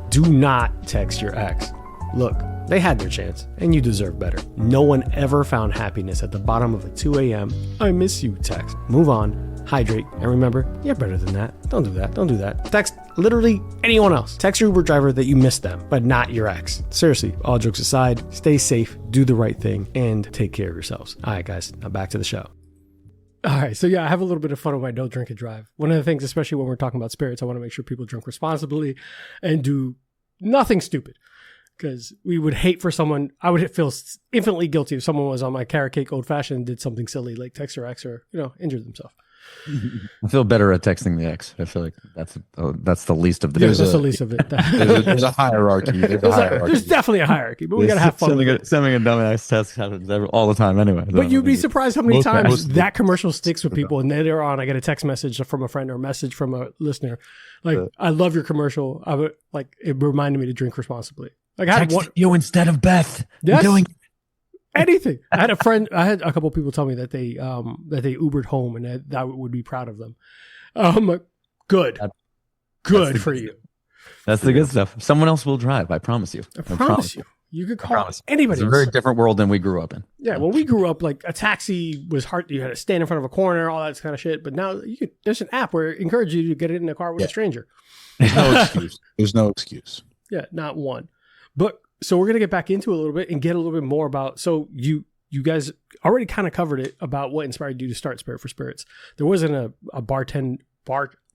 S1: do not text your ex. Look, they had their chance, and you deserve better. No one ever found happiness at the bottom of a 2 a.m. I miss you text. Move on, hydrate, and remember, you're better than that. Don't do that. Don't do that. Text literally anyone else. Text your Uber driver that you missed them, but not your ex. Seriously, all jokes aside, stay safe, do the right thing, and take care of yourselves. All right, guys, now back to the show. All right, so yeah, I have a little bit of fun with my don't drink and drive. One of the things, especially when we're talking about spirits, I want to make sure people drink responsibly and do nothing stupid. Because we would hate for someone, I would feel infinitely guilty if someone was on my carrot cake old fashioned and did something silly like text their ex or, injured themselves.
S2: I feel better at texting the ex. I feel like that's the least of the.
S1: Yeah, that's the least of it.
S3: There's a hierarchy.
S1: There's definitely a hierarchy, but we gotta have fun.
S2: Sending a dumbass text happens all the time anyway.
S1: But you'd be surprised how many times that commercial sticks with people, and later on, I get a text message from a friend or a message from a listener, like, "I love your commercial. It reminded me to drink responsibly." Like, I had
S2: you instead of Beth.
S1: Yes.
S2: Doing
S1: anything. I had a couple of people tell me that they Ubered home and that would be proud of them. Good for you.
S2: That's the good stuff. Someone else will drive. I promise you.
S1: I promise you. You could call anybody.
S2: It's a very different world than we grew up in.
S1: Yeah, when we grew up, like a taxi was hard. You had to stand in front of a corner, all that kind of shit. But now there's an app where it encourages you to get in a car with a stranger.
S3: There's no excuse. There's no excuse.
S1: Yeah, not one. But so we're gonna get back into it a little bit and get a little bit more about. So you guys already kind of covered it about what inspired you to start Spirit for Spirits. There wasn't a bar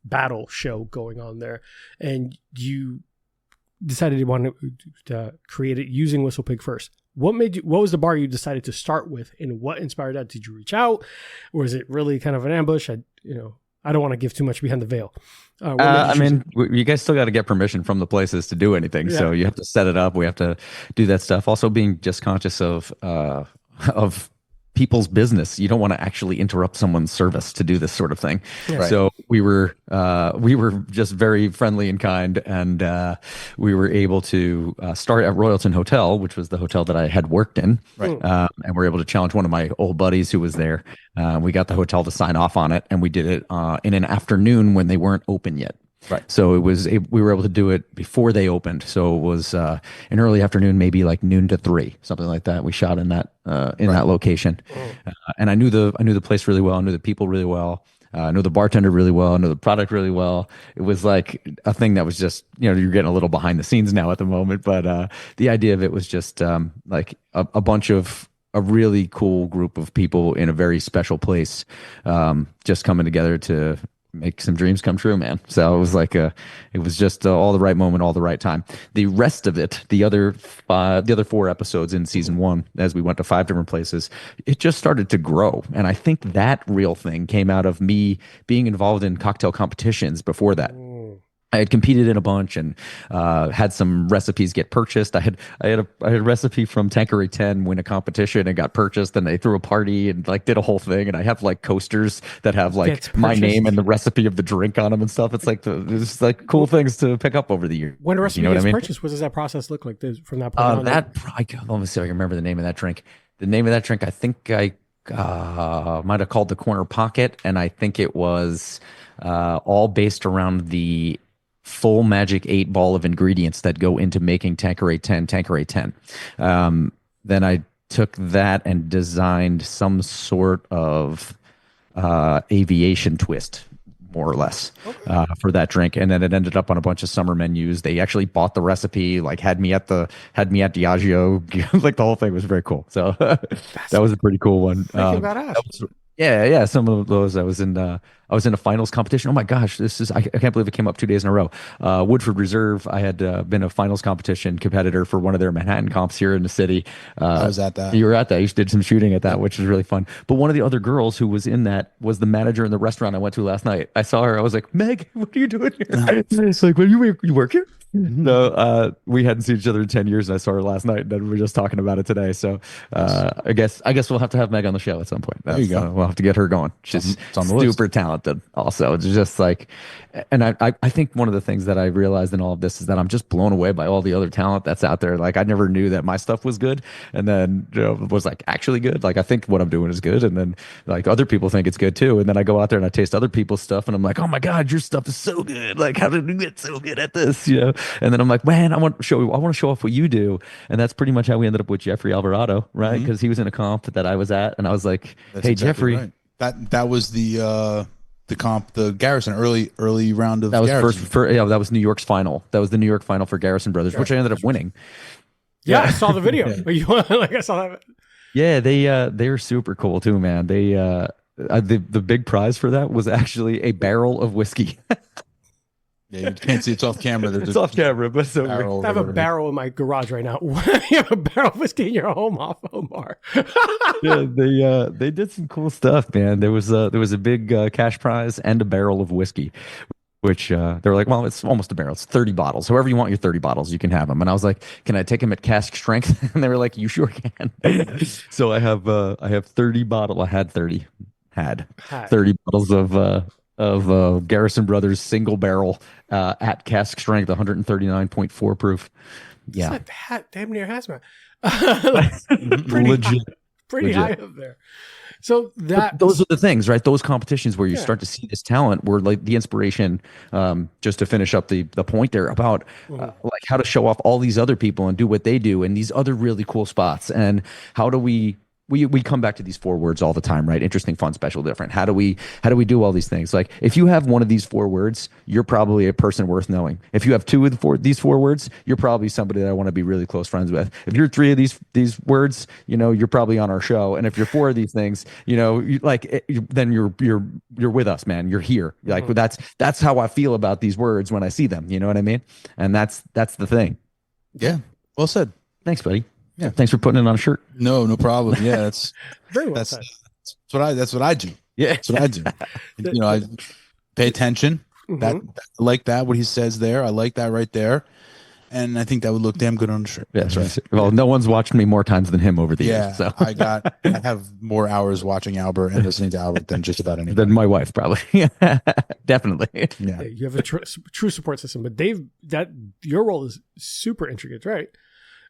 S1: battle show going on there, and you decided you wanted to create it using Whistle Pig first. What was the bar you decided to start with, and what inspired that? Did you reach out, or is it really kind of an ambush? I don't want to give too much behind the veil.
S2: You guys still got to get permission from the places to do anything. Yeah. So you have to set it up. We have to do that stuff. Also being just conscious of people's business. You don't want to actually interrupt someone's service to do this sort of thing. Yeah. Right. So we were just very friendly and kind, and we were able to start at Royalton Hotel, which was the hotel that I had worked in. Right. And we're able to challenge one of my old buddies who was there. We got the hotel to sign off on it, and we did it in an afternoon when they weren't open yet. Right. So we were able to do it before they opened. So it was an early afternoon, maybe like noon to 3, something like that. We shot in that that location, and I knew the place really well. I knew the people really well. I knew the bartender really well. I knew the product really well. It was like a thing that was just, you're getting a little behind the scenes now at the moment, but the idea of it was just like a bunch of a really cool group of people in a very special place, just coming together to make some dreams come true, man. So it was like it was just all the right moment, all the right time. The rest of it, the other 4 episodes in season 1, as we went to 5 different places, it just started to grow. And I think that real thing came out of me being involved in cocktail competitions before that. I had competed in a bunch and had some recipes get purchased. I had a recipe from Tanqueray 10 win a competition and got purchased, and they threw a party and like did a whole thing. And I have like coasters that have like my name and the recipe of the drink on them and stuff. It's like there's like cool things to pick up over the years.
S1: When a recipe gets purchased, what does that process look like from that point on?
S2: Let me see if I can remember the name of that drink. The name of that drink, I think I might have called the Corner Pocket, and I think it was all based around the full magic 8 ball of ingredients that go into making Tanqueray 10. Then I took that and designed some sort of aviation twist more or less, for that drink. And then it ended up on a bunch of summer menus. They actually bought the recipe, like had me at Diageo. Like the whole thing was very cool. So that was a pretty cool one. Yeah. Some of those I was in a finals competition. Oh my gosh, I can't believe it came up 2 days in a row. Woodford Reserve, I had been a finals competition competitor for one of their Manhattan comps here in the city.
S3: I was at that.
S2: You were at that. You did some shooting at that, which was really fun. But one of the other girls who was in that was the manager in the restaurant I went to last night. I saw her. I was like, Meg, what are you doing here? It's like, well, you work here? No, we hadn't seen each other in 10 years, and I saw her last night, and then we were just talking about it today. So I guess we'll have to have Meg on the show at some point.
S3: There you go.
S2: We'll have to get her going. She's super talented. Also, it's just like, and I think one of the things that I realized in all of this is that I'm just blown away by all the other talent that's out there. Like I never knew that my stuff was good, and then was like actually good. Like I think what I'm doing is good, and then like other people think it's good too. And then I go out there and I taste other people's stuff, and I'm like, oh my god, your stuff is so good. Like how did you get so good at this? And then I'm like, man, I want to show off what you do. And that's pretty much how we ended up with Jeffrey Alvarado, right? Because he was in a comp that I was at, and I was like,
S3: that's
S2: hey,
S3: exactly
S2: Jeffrey.
S3: Right. That was the comp, the Garrison early round of
S2: that was
S3: Garrison.
S2: that was New York's final. That was the New York final for Garrison Brothers, which I ended up winning.
S1: Yeah, I saw the video. I saw that.
S2: Yeah, they're super cool too, man. They the big prize for that was actually a barrel of whiskey.
S3: Yeah, you can't see it's off camera.
S2: It's off camera, but so
S1: I have a barrel in my garage right now. You have a barrel of whiskey in your home bar.
S2: Yeah, they did some cool stuff, man. There was a big cash prize and a barrel of whiskey, which they were like, well, it's almost a barrel. It's 30 bottles. However you want your 30 bottles, you can have them. And I was like, can I take them at cask strength? And they were like, you sure can. So I have 30 bottles. I had 30 bottles of Garrison Brothers single barrel at cask strength, 139.4 proof. Yeah,
S1: damn near hazmat. Pretty
S2: legit.
S1: high up there. So
S2: those are the things, right? Those competitions where you start to see this talent, where like the inspiration, just to finish up the point there about like how to show off all these other people and do what they do in these other really cool spots, and how do we come back to these 4 words all the time, right? Interesting, fun, special, different. How do we do all these things? Like if you have one of these 4 words, you're probably a person worth knowing. If you have 2 of these 4 words, you're probably somebody that I want to be really close friends with. If you're 3 of these words, you're probably on our show. And if you're 4 of these things, then you're with us, man. You're here. Like that's how I feel about these words when I see them. You know what I mean? And that's the thing.
S3: Yeah. Well said.
S2: Thanks, buddy. Yeah, thanks for putting it on a shirt.
S3: No problem. Yeah, that's
S1: very well said.
S3: That's what I do.
S2: Yeah,
S3: that's what I do. I pay attention. That I like that what he says there. I like that right there, and I think that would look damn good on a shirt.
S2: Yeah, that's right. Well, no one's watched me more times than him over the years. So
S3: I have more hours watching Albert and listening to Albert than just about anything.
S2: Than my wife, probably. Definitely.
S1: Yeah, you have a true support system. But Dave, your role is super intricate, right?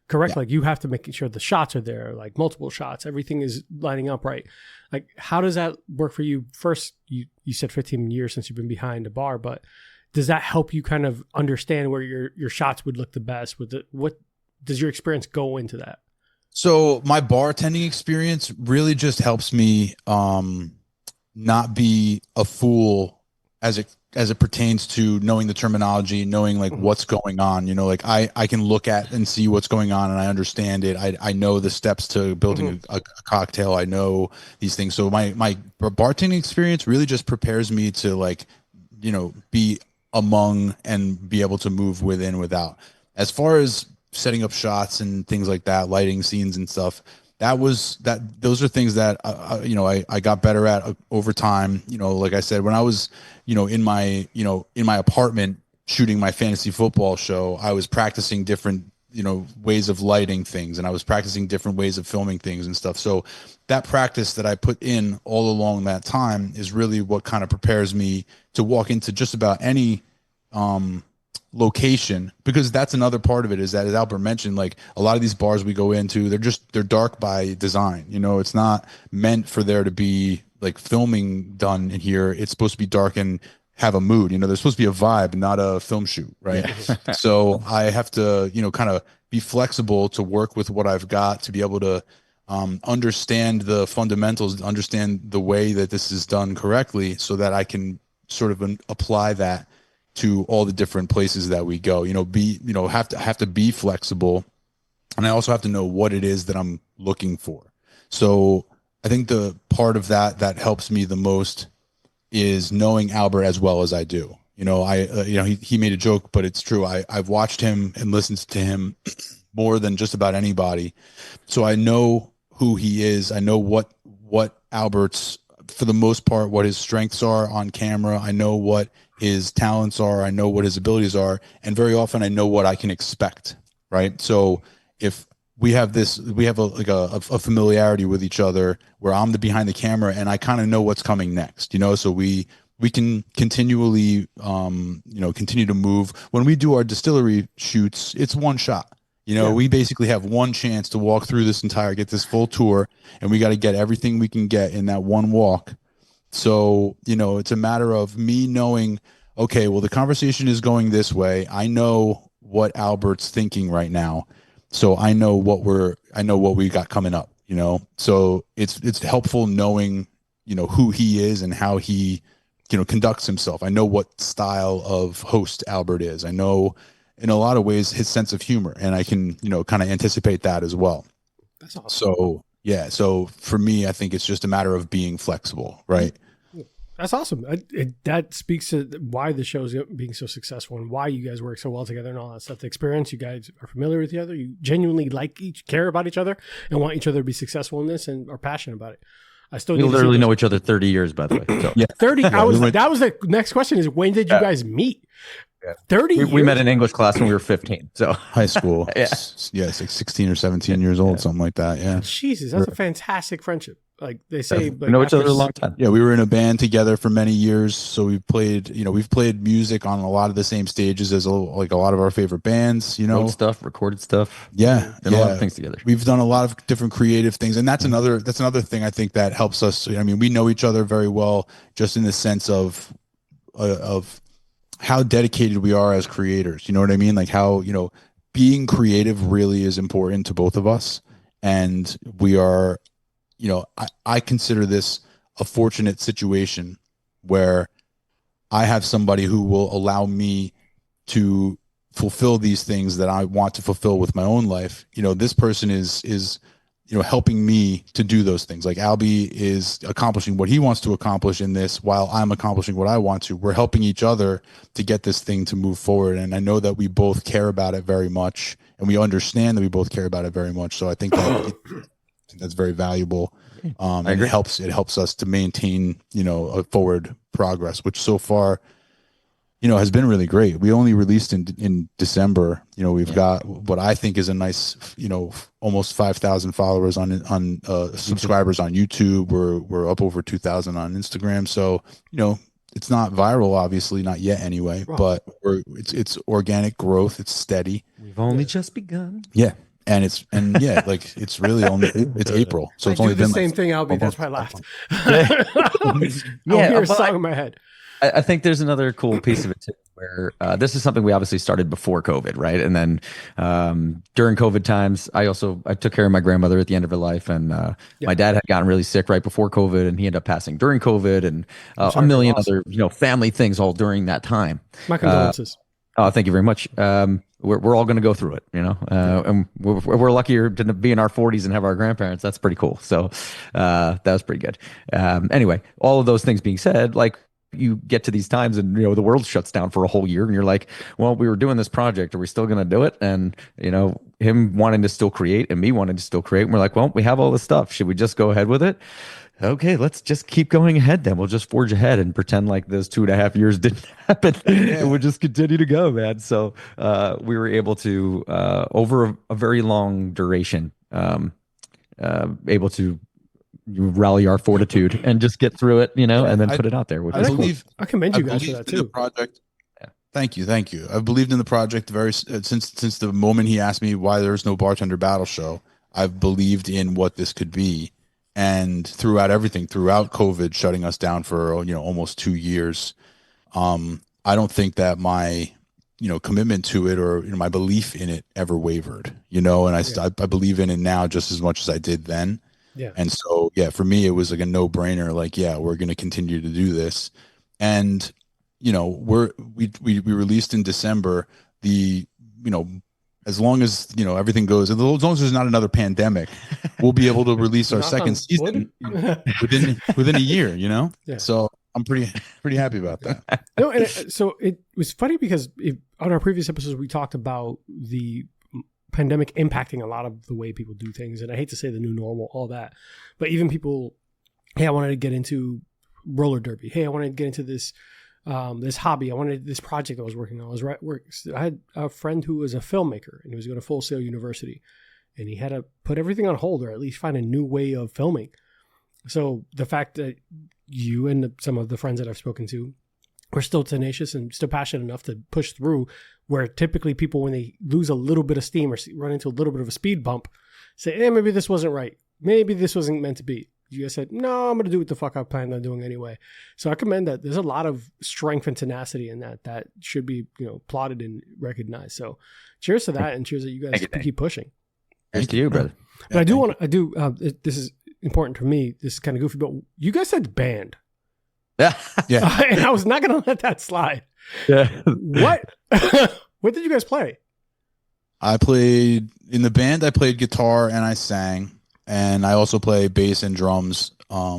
S1: Correct. Yeah. Like you have to make sure the shots are there, like multiple shots, everything is lining up right. Like how does that work for you? First, you said 15 years since you've been behind a bar, but does that help you kind of understand where your shots would look the best? What does your experience go into that?
S3: So my bartending experience really just helps me not be a fool as it pertains to knowing the terminology, knowing like what's going on, like I can look at and see what's going on and I understand it. I know the steps to building a cocktail. I know these things. So my bartending experience really just prepares me to like, be among and be able to move within, without. As far as setting up shots and things like that, lighting scenes and stuff, those are things that I got better at over time. Like I said, when I was in my apartment shooting my fantasy football show, I was practicing different ways of lighting things, and I was practicing different ways of filming things and stuff. So that practice that I put in all along that time is really what kind of prepares me to walk into just about any location, because that's another part of it, is that, as Albert mentioned, like a lot of these bars we go into, they're dark by design. It's not meant for there to be like filming done in here. It's supposed to be dark and have a mood. There's supposed to be a vibe, not a film shoot, right? Yeah. So I have to kind of be flexible to work with what I've got, to be able to understand the fundamentals, understand the way that this is done correctly, so that I can sort of apply that to all the different places that we go. Have to be flexible, and I also have to know what it is that I'm looking for. So I think the part of that helps me the most is knowing Albert as well as I do. He made a joke, but it's true. I've watched him and listened to him more than just about anybody. So I know who he is. I know what Albert's, for the most part, what his strengths are on camera. I know what his talents are. I know what his abilities are. And very often I know what I can expect. Right. So if we have a familiarity with each other where I'm the behind the camera and I kind of know what's coming next, so we can continually, continue to move. When we do our distillery shoots, it's one shot. We basically have one chance to walk through get this full tour, and we got to get everything we can get in that one walk. So, it's a matter of me knowing, okay, well, the conversation is going this way. I know what Albert's thinking right now. So I know what we got coming up, so it's helpful knowing, who he is and how he, conducts himself. I know what style of host Albert is. I know in a lot of ways his sense of humor, and I can, kind of anticipate that as well.
S1: That's awesome.
S3: So, yeah. So for me, I think it's just a matter of being flexible, right?
S1: That's awesome. That speaks to why the show is being so successful and why you guys work so well together and all that stuff. The experience, you guys are familiar with each other. You genuinely care about each other and want each other to be successful in this and are passionate about it.
S2: We literally know each other 30 years, by the way. So.
S3: Yeah.
S1: 30. That was the next question is, when did you guys meet?
S2: Yeah.
S1: 30 years?
S2: We met in English class when we were 15. So
S3: high school. Yeah. It's like 16 or 17 years old, something like that. Yeah.
S1: Jesus, that's a fantastic friendship. Like they say,
S2: we know each other a long time.
S3: Yeah, we were in a band together for many years. So we've played music on a lot of the same stages as a lot of our favorite bands,
S2: Wrote stuff, recorded stuff.
S3: Yeah.
S2: Did a lot of things together.
S3: We've done a lot of different creative things. And that's another thing I think that helps us. I mean, we know each other very well, just in the sense of how dedicated we are as creators. You know what I mean? Like how, being creative really is important to both of us. And we are, I consider this a fortunate situation where I have somebody who will allow me to fulfill these things that I want to fulfill with my own life. This person is helping me to do those things. Like Alby is accomplishing what he wants to accomplish in this while I'm accomplishing what I want to. We're helping each other to get this thing to move forward. And I know that we both care about it very much, and we understand that we both care about it very much. So I think that's very valuable. And it helps us to maintain, a forward progress, which so far, has been really great. We only released in December. We've got what I think is a nice, almost 5,000 followers on subscribers on YouTube. We're up over 2,000 on Instagram. So, it's not viral, obviously, not yet anyway, but it's organic growth. It's steady.
S2: We've only just begun.
S3: Yeah. And it's really only it's April, so it's only been
S1: the same thing, Alby. That's why I laughed. I'll
S2: Yeah,
S1: hear a song in my head.
S2: I think there's another cool piece of it too, where this is something we obviously started before COVID, right? And then during COVID times, I took care of my grandmother at the end of her life, and my dad had gotten really sick right before COVID, and he ended up passing during COVID, and a million other family things all during that time.
S1: My condolences.
S2: Thank you very much. We're all going to go through it, and we're luckier to be in our 40s and have our grandparents. That's pretty cool. So that was pretty good. Anyway, all of those things being said, like, you get to these times and the world shuts down for a whole year, and you're like, well, we were doing this project, are we still going to do it? And him wanting to still create and me wanting to still create, and we're like, well, we have all this stuff, should we just go ahead with it? Okay, let's just keep going ahead then. We'll just forge ahead and pretend like those 2.5 years didn't happen. And we'll just continue to go, man. So we were able to over a very long duration able to rally our fortitude and just get through it, and then put it out there.
S1: I commend you guys for that too.
S3: The project. Yeah. Thank you. I've believed in the project since the moment he asked me why there's no Bartender Battle Show. I've believed in what this could be, and throughout COVID shutting us down for almost 2 years, I don't think that my commitment to it or my belief in it ever wavered. And I believe in it now just as much as I did then. Yeah. And so, for me, it was like a no-brainer. Like, we're going to continue to do this. And, we released in December. As long as, everything goes, as long as there's not another pandemic, we'll be able to release our second season within a year,
S1: Yeah.
S3: So I'm pretty happy about that.
S1: No, and so it was funny because on our previous episodes, we talked about the pandemic impacting a lot of the way people do things. And I hate to say the new normal, all that, but even people, hey, I wanted to get into roller derby. Hey, I wanted to get into this hobby. I wanted this project I was working on. I had a friend who was a filmmaker and he was going to Full Sail University, and he had to put everything on hold or at least find a new way of filming. So the fact that you and some of the friends that I've spoken to were still tenacious and still passionate enough to push through, where typically people, when they lose a little bit of steam or run into a little bit of a speed bump, say, maybe this wasn't right. Maybe this wasn't meant to be. You guys said, no, I'm going to do what the fuck I planned on doing anyway. So I commend that. There's a lot of strength and tenacity in that should be, applauded and recognized. So cheers to that, and cheers that you guys keep pushing.
S2: Cheers to you, brother.
S1: But this is important to me. This is kind of goofy, but you guys said band.
S2: Yeah.
S1: And I was not going to let that slide.
S2: Yeah.
S1: What did you guys play?
S3: I played in the band. I played guitar and I sang. And I also play bass and drums,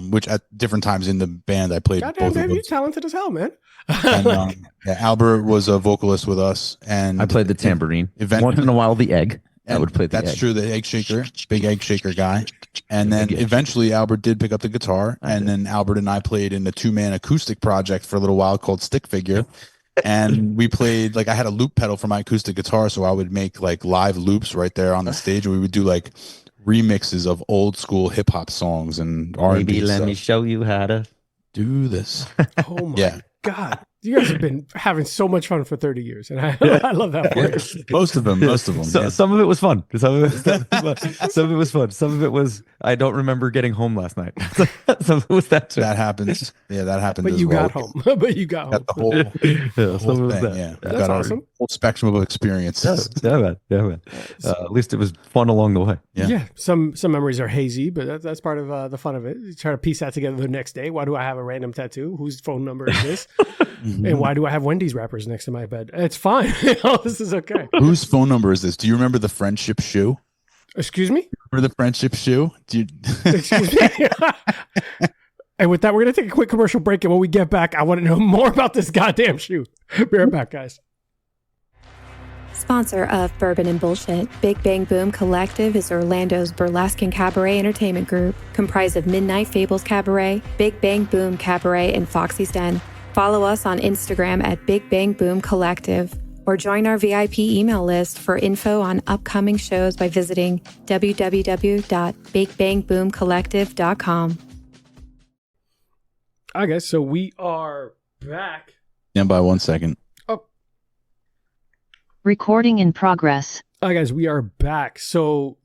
S3: which at different times in the band I played.
S1: Goddamn,
S3: both
S1: baby,
S3: of
S1: you're
S3: those.
S1: talented as hell, man.
S3: And, Albert was a vocalist with us, and
S2: I played the tambourine. Once in a while, the egg. I would play the egg.
S3: That's true. The egg shaker, big egg shaker guy. And then eventually Albert did pick up the guitar, and then Albert and I played in a 2-man acoustic project for a little while called Stick Figure. And we played, I had a loop pedal for my acoustic guitar, so I would make live loops right there on the stage, and we would do remixes of old school hip hop songs and R&B.
S2: Maybe let
S3: stuff.
S2: me show you how to
S3: do this.
S1: Oh my God. You guys have been having so much fun for 30 years, and I love that for you.
S3: Most of them.
S2: Some of it was fun. Some of it was fun. Some of it was, I don't remember getting home last night. Some of it was that too.
S3: That happens. Yeah, that happened.
S1: But
S3: as
S1: you
S3: well.
S1: got home. But you got home.
S3: The whole thing.
S2: That.
S3: Yeah,
S1: That's
S3: got
S1: awesome.
S3: our whole spectrum of experiences.
S2: Yeah, man. At least it was fun along the way.
S1: Yeah. Some memories are hazy, but that's part of the fun of it. You try to piece that together the next day. Why do I have a random tattoo? Whose phone number is this? And why do I have Wendy's wrappers next to my bed? It's fine. This is okay.
S3: Whose phone number is this? Do you remember the friendship shoe?
S1: Excuse me?
S3: Remember the friendship shoe?
S1: Excuse me? And with that, we're going to take a quick commercial break. And when we get back, I want to know more about this goddamn shoe. Be right back, guys.
S4: Sponsor of Bourbon and Bullshit, Big Bang Boom Collective is Orlando's burlesque and cabaret entertainment group, comprised of Midnight Fables Cabaret, Big Bang Boom Cabaret, and Foxy's Den. Follow us on Instagram at Big Bang Boom Collective, or join our VIP email list for info on upcoming shows by visiting www.bigbangboomcollective.com.
S1: All right, guys. So we are back.
S3: Stand by 1 second.
S5: Recording in progress.
S1: All right, guys. We are back. So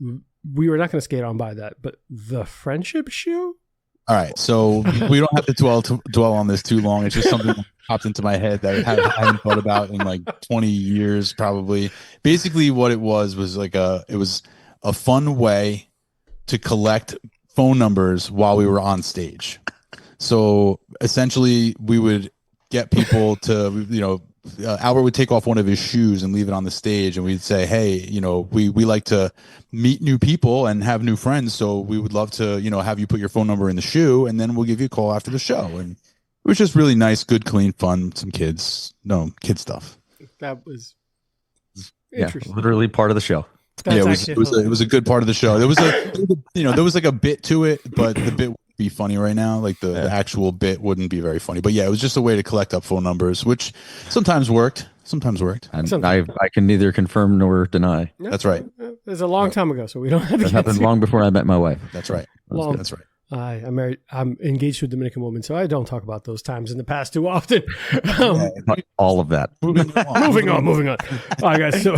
S1: we were not going to skate on by that, but the friendship shoe?
S3: All right, so we don't have to dwell on this too long. It's just something that popped into my head that I haven't thought about in 20 years, probably. Basically, what it was it was a fun way to collect phone numbers while we were on stage. So essentially, we would get people to, Albert would take off one of his shoes and leave it on the stage, and we'd say, hey, we like to meet new people and have new friends, so we would love to have you put your phone number in the shoe, and then we'll give you a call after the show. And it was just really nice, good, clean fun. Some kid stuff.
S1: That was
S2: interesting. Literally part of the show.
S1: That's
S3: it was a good part of the show. There was a bit to it, but the bit would be funny right now. The actual bit wouldn't be very funny. But yeah, it was just a way to collect up phone numbers, which sometimes worked.
S2: And I can neither confirm nor deny.
S1: Yeah,
S3: that's right.
S1: It was a long time ago, so we don't have to.
S2: It happened long before I met my wife.
S3: That's right. That's right.
S1: I'm married. I'm engaged to a Dominican woman, so I don't talk about those times in the past too often.
S2: All of that.
S1: Moving on. All right, guys. So,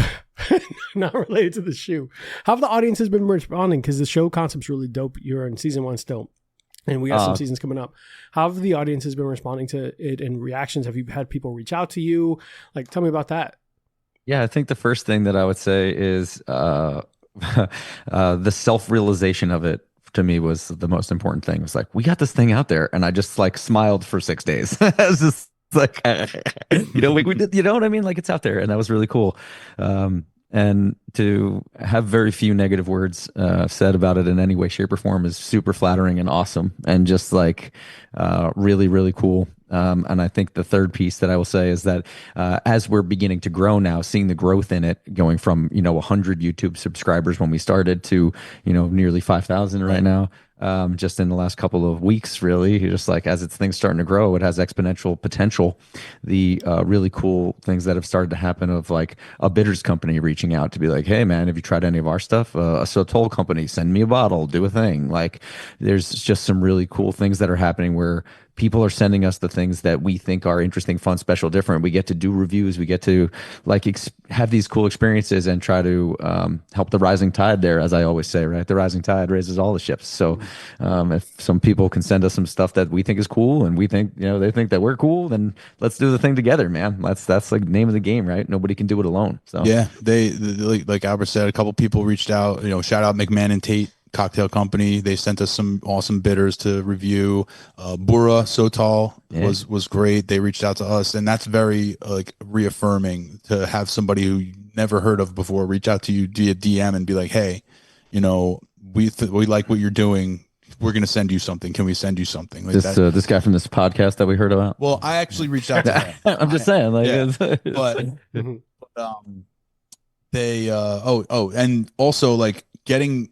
S1: not related to the shoe. How have the audiences been responding? Because the show concept's really dope. You're in season 1 still, and we got some seasons coming up. How have the audiences been responding to it and reactions? Have you had people reach out to you? Tell me about that.
S2: Yeah, I think the first thing that I would say is the self-realization of it to me was the most important thing. It was like, we got this thing out there, and I just like smiled for 6 days. I was just like, we did, you know what I mean? Like, it's out there, and that was really cool. And to have very few negative words said about it in any way, shape, or form is super flattering and awesome, and just like really, really cool. And I think the third piece that I will say is that as we're beginning to grow now, seeing the growth in it, going from 100 YouTube subscribers when we started to nearly 5,000 right now. Just in the last couple of weeks, really, just like as things starting to grow, it has exponential potential. The really cool things that have started to happen of like a bitters company reaching out to be like, hey man, have you tried any of our stuff? A Sotol company, send me a bottle, do a thing. Like there's just some really cool things that are happening where people are sending us the things that we think are interesting, fun, special, different. We get to do reviews. We get to like have these cool experiences and try to help the rising tide there, as I always say, right? The rising tide raises all the ships. So if some people can send us some stuff that we think is cool and we think, they think that we're cool, then let's do the thing together, man. That's like the name of the game, right? Nobody can do it alone. So
S3: yeah, they like Albert said, a couple people reached out, shout out McMahon and Tate Cocktail Company. They sent us some awesome bitters to review. Bura Sotol was great. They reached out to us, and that's very like reaffirming to have somebody who you never heard of before reach out to you via DM and be like, hey, we like what you're doing. We're going to send you something. Can we send you something? Like
S2: this guy from this podcast that we heard about?
S3: Well, I actually reached out to him.
S2: I'm just saying, like,
S3: they and also like getting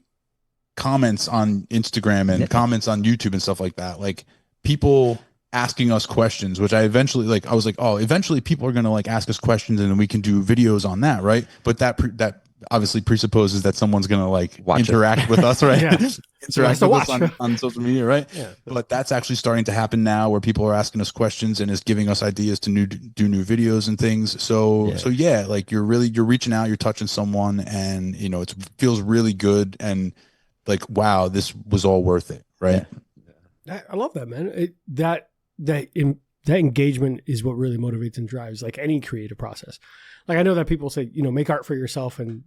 S3: comments on Instagram and comments on YouTube and stuff like that, like people asking us questions, which I eventually was like, oh, eventually people are going to like ask us questions and then we can do videos on that, right? But that obviously presupposes that someone's going to like interact with us, right? Interact with us on social media, right? Yeah. But that's actually starting to happen now, where people are asking us questions and is giving us ideas to do new videos and things. So like you're reaching out, you're touching someone, and it feels really good, and like, wow, this was all worth it, right?
S1: Yeah. I love that, man. That engagement is what really motivates and drives like any creative process. Like I know that people say, make art for yourself, and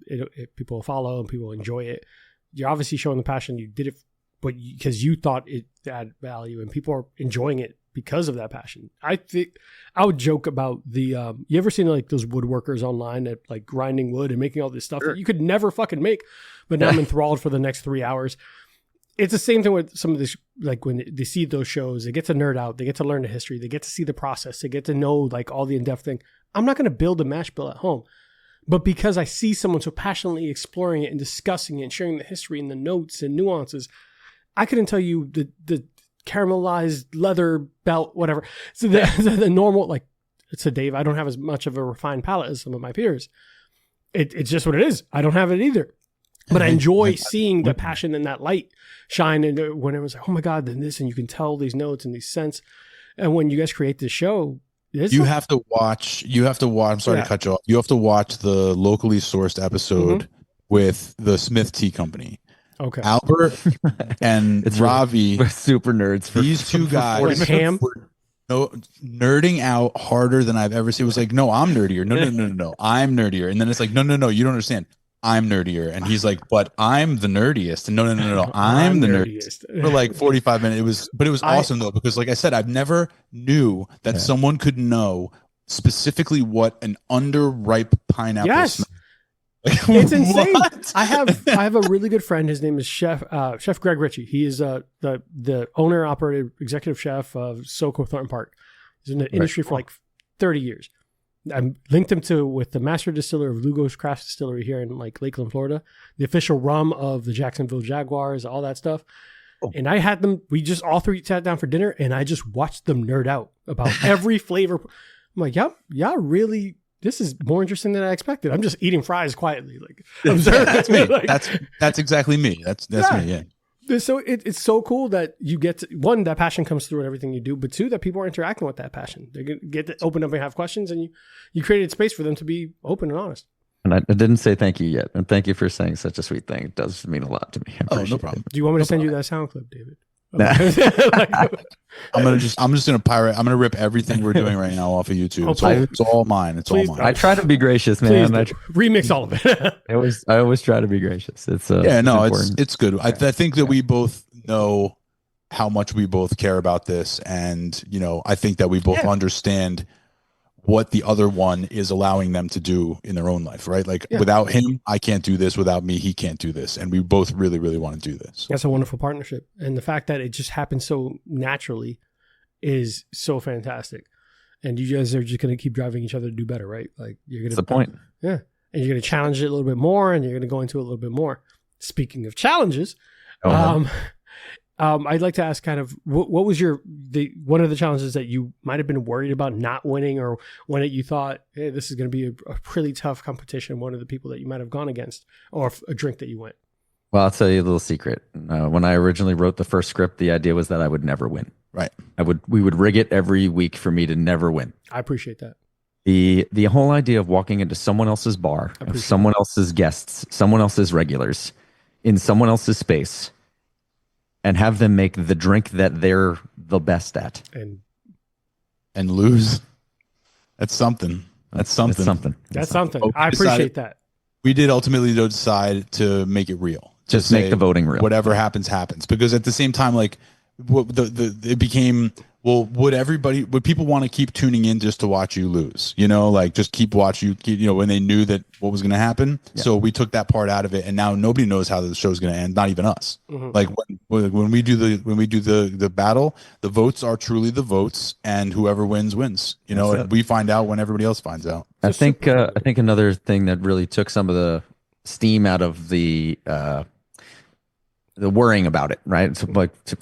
S1: people will follow and people will enjoy it. You're obviously showing the passion. You did it, but because you thought it had value, and people are enjoying it because of that passion. I think I would joke about the. You ever seen like those woodworkers online that like grinding wood and making all this stuff that you could never fucking make, but now I'm enthralled for the next 3 hours. It's the same thing with some of this, like when they see those shows, they get to nerd out, they get to learn the history, they get to see the process, they get to know like all the in-depth thing. I'm not going to build a mash bill at home, but because I see someone so passionately exploring it and discussing it and sharing the history and the notes and nuances, I couldn't tell you the caramelized leather belt, whatever. So the normal, like it's a Dave, I don't have as much of a refined palate as some of my peers. It's just what it is. I don't have it either. But I enjoy seeing the passion and that light shine. And when it was like, oh my God, then this, and you can tell these notes and these scents. And when you guys create this show, you
S3: have to watch, I'm sorry to cut you off. You have to watch the locally sourced episode with the Smith Tea Company.
S1: Okay.
S3: Albert and Ravi.
S2: We're super nerds.
S3: These two guys were nerding out harder than I've ever seen. It was like, no, I'm nerdier. No, I'm nerdier. And then it's like, no, you don't understand. I'm nerdier. And he's like, but I'm the nerdiest. And no, I'm the nerdiest. For like 45 minutes. It was awesome though, because like I said, I've never knew that someone could know specifically what an underripe pineapple smells.
S1: It's insane. I have a really good friend. His name is Chef Greg Ritchie. He is the owner, operator, executive chef of SoCo Thornton Park. He's in the industry for like 30 years. I linked him with the master distiller of Lugo's Craft Distillery here in like Lakeland, Florida, the official rum of the Jacksonville Jaguars, all that stuff. Oh. And I had them, we just all three sat down for dinner and I just watched them nerd out about every flavor. I'm like, yeah, really, this is more interesting than I expected. I'm just eating fries quietly. Like,
S3: that's me. Like, that's exactly me. That's me. Yeah.
S1: So it's so cool that you get to, one, that passion comes through in everything you do, but two, that people are interacting with that passion. They get to open up and have questions, and you created space for them to be open and honest.
S2: And I didn't say thank you yet. And thank you for saying such a sweet thing. It does mean a lot to me.
S3: Oh, no problem.
S1: Do you want me to send you that sound clip, David?
S3: I'm just gonna rip everything we're doing right now off of YouTube. It's all mine. It's all mine.
S2: I try to be gracious, man.
S1: Remix all of it.
S2: I always try to be gracious. It's
S3: good. I think that we both know how much we both care about this, and I think that we both understand what the other one is allowing them to do in their own life, right? Like without him, I can't do this. Without me, he can't do this. And we both really, really want to do this.
S1: That's a wonderful partnership. And the fact that it just happens so naturally is so fantastic. And you guys are just going to keep driving each other to do better, right? Like that's
S2: the point.
S1: Yeah. And you're going to challenge it a little bit more, and you're going to go into it a little bit more. Speaking of challenges, I'd like to ask kind of what was one of the challenges that you might have been worried about not winning, or when you thought, hey, this is going to be a pretty tough competition, one of the people that you might have gone against, or a drink that you went?
S2: Well, I'll tell you a little secret. When I originally wrote the first script, the idea was that I would never win.
S3: Right.
S2: We would rig it every week for me to never win.
S1: I appreciate that.
S2: The whole idea of walking into someone else's bar, someone else's guests, someone else's regulars, in someone else's space, and have them make the drink that they're the best at
S3: and lose. That's something. That's something.
S1: I appreciate that.
S3: We did ultimately decide to make it real.
S2: Just make the voting real.
S3: Whatever happens, happens. Because at the same time, like it became, well, would people want to keep tuning in just to watch you lose? Like just keep watching you, when they knew that what was going to happen. Yeah. So we took that part out of it, and now nobody knows how the show's going to end. Not even us. Mm-hmm. Like when we do the battle, the votes are truly the votes, and whoever wins. We find out when everybody else finds out.
S2: I think another thing that really took some of the steam out of the worrying about it, right? So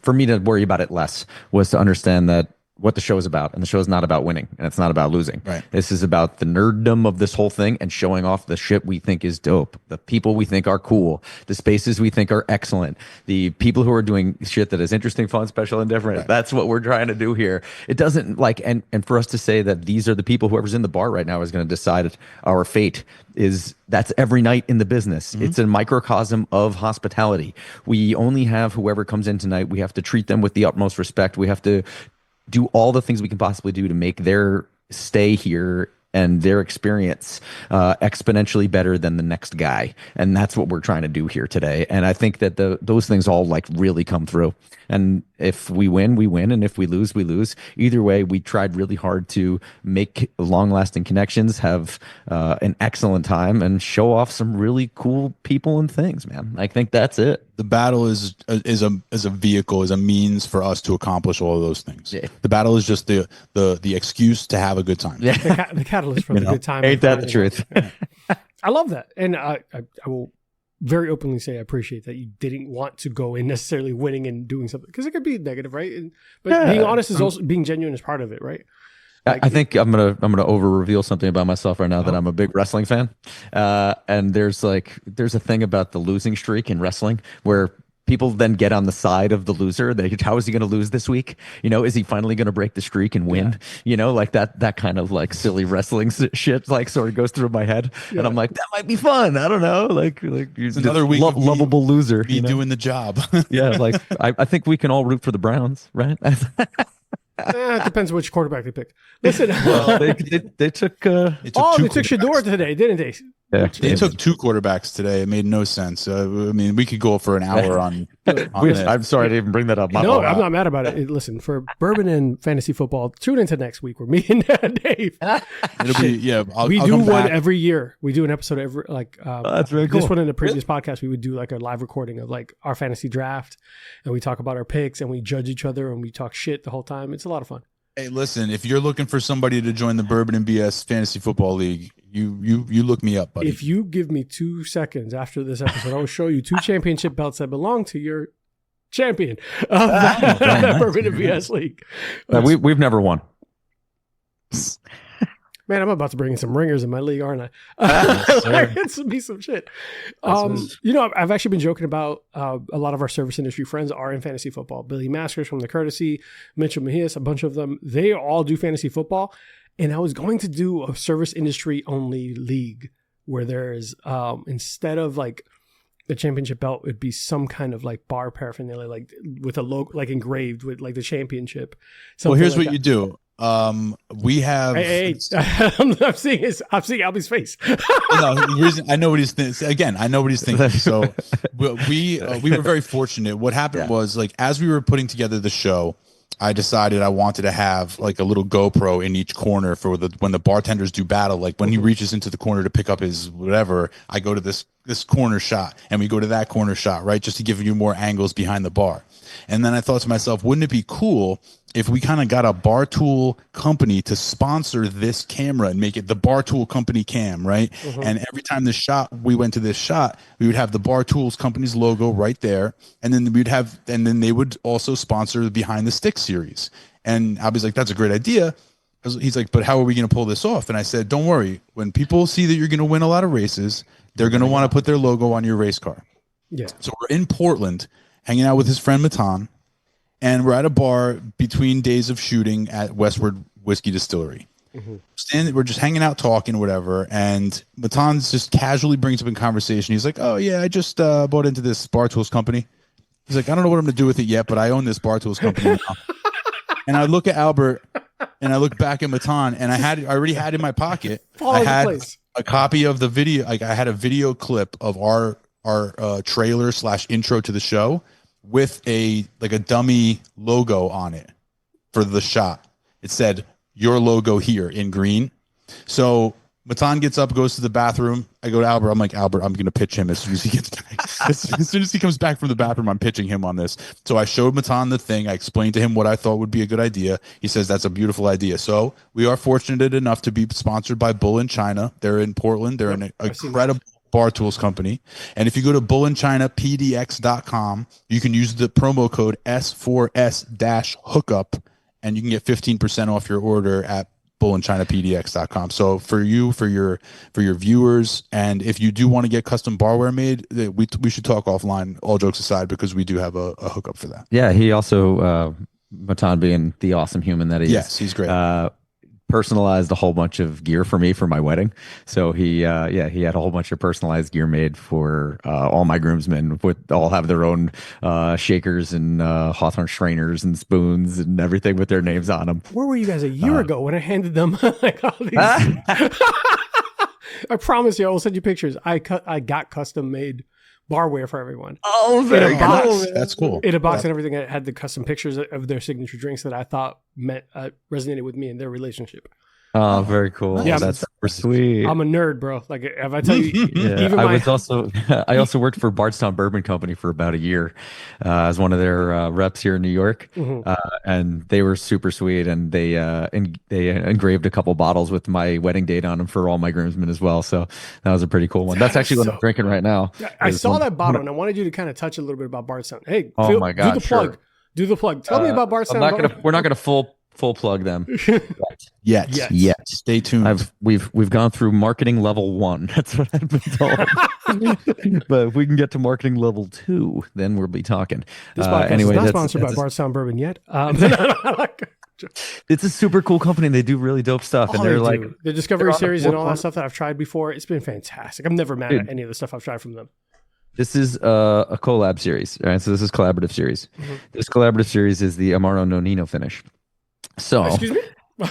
S2: for me to worry about it less was to understand that what the show is about, and the show is not about winning, and it's not about losing.
S3: Right.
S2: This is about the nerddom of this whole thing and showing off the shit we think is dope, the people we think are cool, the spaces we think are excellent, the people who are doing shit that is interesting, fun, special, and different. Right. That's what we're trying to do here. It doesn't and for us to say that these are the people, whoever's in the bar right now is going to decide our fate, that's every night in the business. Mm-hmm. It's a microcosm of hospitality. We only have whoever comes in tonight. We have to treat them with the utmost respect. We have to do all the things we can possibly do to make their stay here and their experience exponentially better than the next guy. And that's what we're trying to do here today. And I think that those things all really come through. And if we win, we win. And if we lose, we lose. Either way, we tried really hard to make long-lasting connections, have an excellent time, and show off some really cool people and things, man. I think that's it.
S3: The battle is a vehicle, is a means for us to accomplish all of those things. Yeah. The battle is just the excuse to have a good time.
S1: Yeah. The catalyst for the good time.
S2: Ain't that the truth?
S1: I love that. And I will very openly say I appreciate that you didn't want to go in necessarily winning and doing something, because it could be negative, right? But being honest is also being genuine is part of it, right?
S2: I think I'm gonna over reveal something about myself right now, that I'm a big wrestling fan, and there's a thing about the losing streak in wrestling where people then get on the side of the loser. How is he going to lose this week? Is he finally going to break the streak and win? Yeah. That kind of silly wrestling shit sort of goes through my head, and I'm like, that might be fun. I don't know, you're
S3: another week
S2: lovable loser.
S3: Me doing the job.
S2: Yeah, I think we can all root for the Browns, right?
S1: It depends which quarterback they picked. Listen,
S2: they took.
S1: They took Shador today, didn't they?
S3: Yeah, they took two quarterbacks today. It made no sense. We could go for an hour on
S2: I'm sorry to even bring that up.
S1: No, I'm not mad about it. Listen, for Bourbon and Fantasy Football, tune into next week where me and Dave.
S3: It'll be
S1: we do one every year. We do an episode every
S2: that's very cool.
S1: This one in the previous podcast, we would do a live recording of our fantasy draft, and we talk about our picks and we judge each other and we talk shit the whole time. It's a lot of fun.
S3: Hey, listen, if you're looking for somebody to join the Bourbon and BS Fantasy Football League, you look me up, buddy.
S1: If you give me 2 seconds after this episode, I will show you 2 championship belts that belong to your champion of the Bourbon and BS League.
S2: We've never won.
S1: Man, I'm about to bring in some ringers in my league, aren't I? It's be some shit. I've actually been joking about a lot of our service industry friends are in fantasy football. Billy Maskers from the Courtesy, Mitchell Mejias, a bunch of them. They all do fantasy football. And I was going to do a service industry only league where there's instead of the championship belt would be some kind of like bar paraphernalia, like with a logo, like engraved with like the championship.
S3: Well, here's
S1: like
S3: what you do. We have.
S1: Hey, I'm seeing Alby's face.
S3: No, the reason I know what he's thinking. Again, I know what he's thinking. So we were very fortunate. What happened was, like, as we were putting together the show, I decided I wanted to have like a little GoPro in each corner for when the bartenders do battle. Like when he reaches into the corner to pick up his whatever, I go to this corner shot and we go to that corner shot, right? Just to give you more angles behind the bar. And then I thought to myself, wouldn't it be cool if we kind of got a bar tool company to sponsor this camera and make it the bar tool company cam, right? And every time we went to this shot, we would have the bar tools company's logo right there. And then they would also sponsor the Behind the Stick series. And I was like, that's a great idea. He's like, but how are we going to pull this off? And I said, don't worry. When people see that you're going to win a lot of races, they're going to want to put their logo on your race car.
S1: Yeah.
S3: So we're in Portland hanging out with his friend Matan. And we're at a bar between days of shooting at Westward Whiskey Distillery. We're just hanging out, talking, whatever. And Matan's just casually brings up in conversation. He's like, oh, yeah, I just bought into this bar tools company. He's like, I don't know what I'm going to do with it yet, but I own this bar tools company now. And I look at Albert and I look back at Matan, and I already had in my pocket. I had a copy of the video. Like I had a video clip of our trailer / intro to the show with a dummy logo on it for the shot. It said your logo here in green. So Matan gets up, goes to the bathroom. I go to Albert. I'm like, Albert, I'm going to pitch him as soon as he gets back. As soon as he comes back from the bathroom, I'm pitching him on this. So I showed Matan the thing. I explained to him what I thought would be a good idea. He says, that's a beautiful idea. So we are fortunate enough to be sponsored by Bull in China. They're in Portland. They're an incredible bar tools company. And if you go to bullinchinapdx.com, you can use the promo code S4S-hookup and you can get 15% off your order at bullinchinapdx.com. So for your viewers, and if you do want to get custom barware made, we should talk offline, all jokes aside, because we do have a hookup for that.
S2: Yeah, he also Matan being the awesome human that he is.
S3: Yes, he's great.
S2: Personalized a whole bunch of gear for me for my wedding. So he had a whole bunch of personalized gear made for all my groomsmen. All have their own shakers and Hawthorne strainers and spoons and everything with their names on them.
S1: Where were you guys a year ago when I handed them like all these? I promise you, I will send you pictures. I got custom made barware for everyone.
S2: Oh, very
S1: cool.
S3: That's cool.
S1: In a box and everything. It had the custom pictures of their signature drinks that I thought resonated with me and their relationship.
S2: Oh, very cool.
S1: Yeah,
S2: that's super sweet.
S1: I'm a nerd, bro. Like if I tell you, even
S2: I also worked for Bardstown Bourbon Company for about a year as one of their reps here in New York, and they were super sweet. And they engraved a couple bottles with my wedding date on them for all my groomsmen as well. So that was a pretty cool one. That's actually what I'm drinking right now.
S1: I saw that bottle, and I wanted you to kind of touch a little bit about Bardstown. Hey,
S2: my God,
S1: do the plug.
S2: Sure.
S1: Do the plug. Tell me about Bardstown.
S2: We're not gonna full plug them
S3: yet. Stay tuned.
S2: We've gone through marketing level 1. That's what I've been told. But if we can get to marketing level 2, then we'll be talking.
S1: This podcast is not sponsored by Bardstown Bourbon yet.
S2: It's a super cool company. They do really dope stuff, and they're like
S1: the Discovery series and all that stuff that I've tried before. It's been fantastic. I'm never mad at any of the stuff I've tried from them.
S2: This is a collab series, right? So this is collaborative series. This collaborative series is the Amaro Nonino finish. So,
S1: excuse me.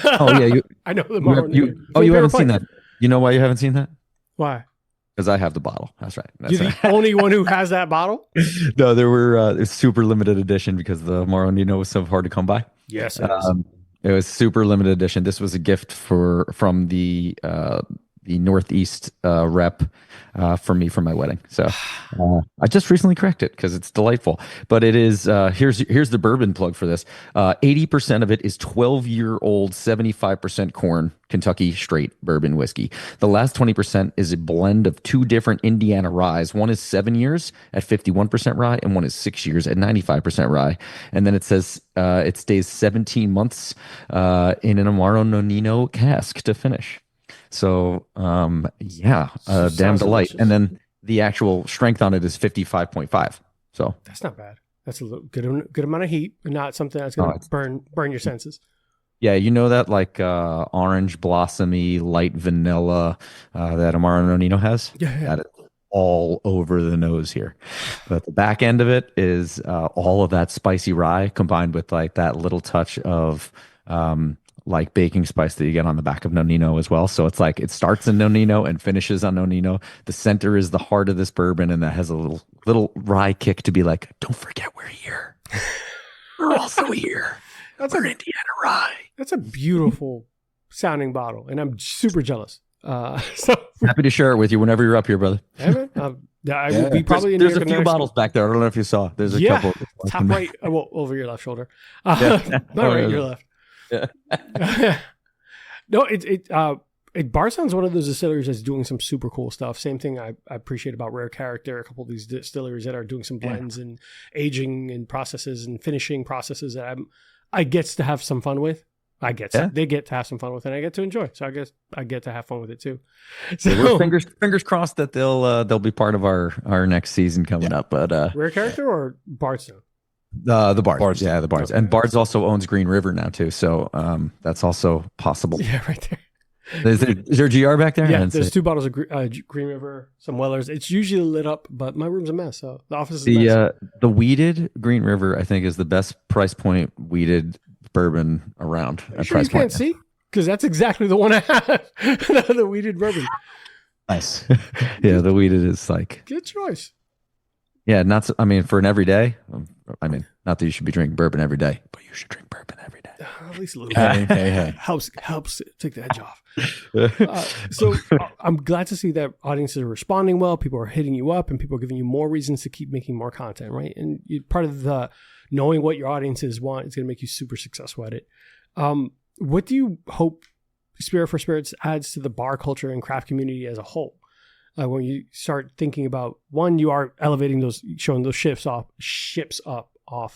S2: Oh yeah,
S1: I know the Amaro.
S2: You haven't seen that. You know why you haven't seen that?
S1: Why?
S2: Because I have the bottle. That's right.
S1: You're the only one who has that bottle?
S2: No, there were it's super limited edition because the Amaro Nonino was so hard to come by.
S1: Yes,
S2: it was super limited edition. This was a gift from the Northeast rep for me for my wedding. So I just recently cracked it because it's delightful. But it is here's the bourbon plug for this. 80% of it is 12-year-old 75% corn Kentucky straight bourbon whiskey. The last 20% is a blend of 2 different Indiana ryes. One is 7 years at 51% rye, and one is 6 years at 95% rye. And then it says it stays 17 months in an Amaro Nonino cask to finish. So, damn delight.
S1: Delicious.
S2: And then the actual strength on it is 55.5. So
S1: that's not bad. That's a little good amount of heat, but not something that's going to burn your senses.
S2: Yeah, you know that like orange blossomy light vanilla that Amaro Nonino has?
S1: Yeah.
S2: all over the nose here. But the back end of it is all of that spicy rye combined with like that little touch of like baking spice that you get on the back of Nonino as well. So it's like it starts in Nonino and finishes on Nonino. The center is the heart of this bourbon, and that has a little rye kick to be like, don't forget we're here. We're also here. We're Indiana rye.
S1: That's a beautiful sounding bottle, and I'm super jealous. So
S2: happy to share it with you whenever you're up here, brother.
S1: Yeah, man. I will be probably
S2: there's a few bottles back there. I don't know if you saw. There's a couple.
S1: Top right, well, over your left shoulder. Not right, your left. Yeah. No, Bar sounds one of those distilleries that's doing some super cool stuff. Same thing I appreciate about Rare Character. A couple of these distilleries that are doing some blends and aging and processes and finishing processes that I get to have some fun with. They get to have some fun with it, and I get to enjoy. So I guess I get to have fun with it too. So
S2: fingers crossed that they'll be part of our next season coming up. But
S1: Rare Character or Bardstone?
S2: The Bards. Yeah, the Bards. Okay. And Bards also owns Green River now too. So that's also possible.
S1: Yeah, right there.
S2: Is there a GR back there?
S1: Yeah, there's 2 bottles of Green River, some Wellers. It's usually lit up, but my room's a mess. So the office is a mess.
S2: The weeded Green River, I think, is the best price point weeded bourbon around.
S1: Sure you can't see? Because that's exactly the one I have. The weeded bourbon.
S3: Nice.
S2: Yeah, the weeded is like
S1: good choice.
S2: Yeah, for an everyday. Not that you should be drinking bourbon every day, but you should drink bourbon every day.
S1: At least a little bit. Hey. Helps take the edge off. So I'm glad to see that audiences are responding well. People are hitting you up, and people are giving you more reasons to keep making more content, right? And part of the knowing what your audiences want is going to make you super successful at it. What do you hope Spirit for Spirits adds to the bar culture and craft community as a whole? When you start thinking about, one, you are elevating those, showing those ships up,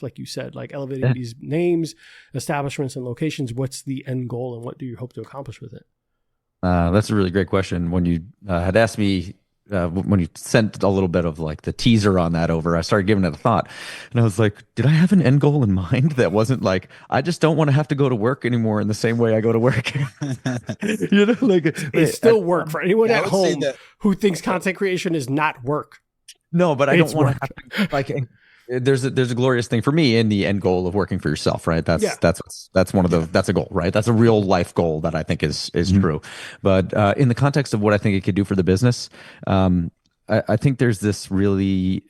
S1: like you said, like elevating these names, establishments, and locations. What's the end goal, and what do you hope to accomplish with it?
S2: That's a really great question. When you had asked me, when you sent a little bit of like the teaser on that over, I started giving it a thought, and I was like, did I have an end goal in mind that wasn't like, I just don't want to have to go to work anymore in the same way I go to work? Like
S1: it's still work for anyone at home who thinks content creation is not work.
S2: No, but I don't want to have to, like, there's a glorious thing for me in the end goal of working for yourself, right? That's a goal, right? That's a real life goal that I think is true. But in the context of what I think it could do for the business, I think there's this really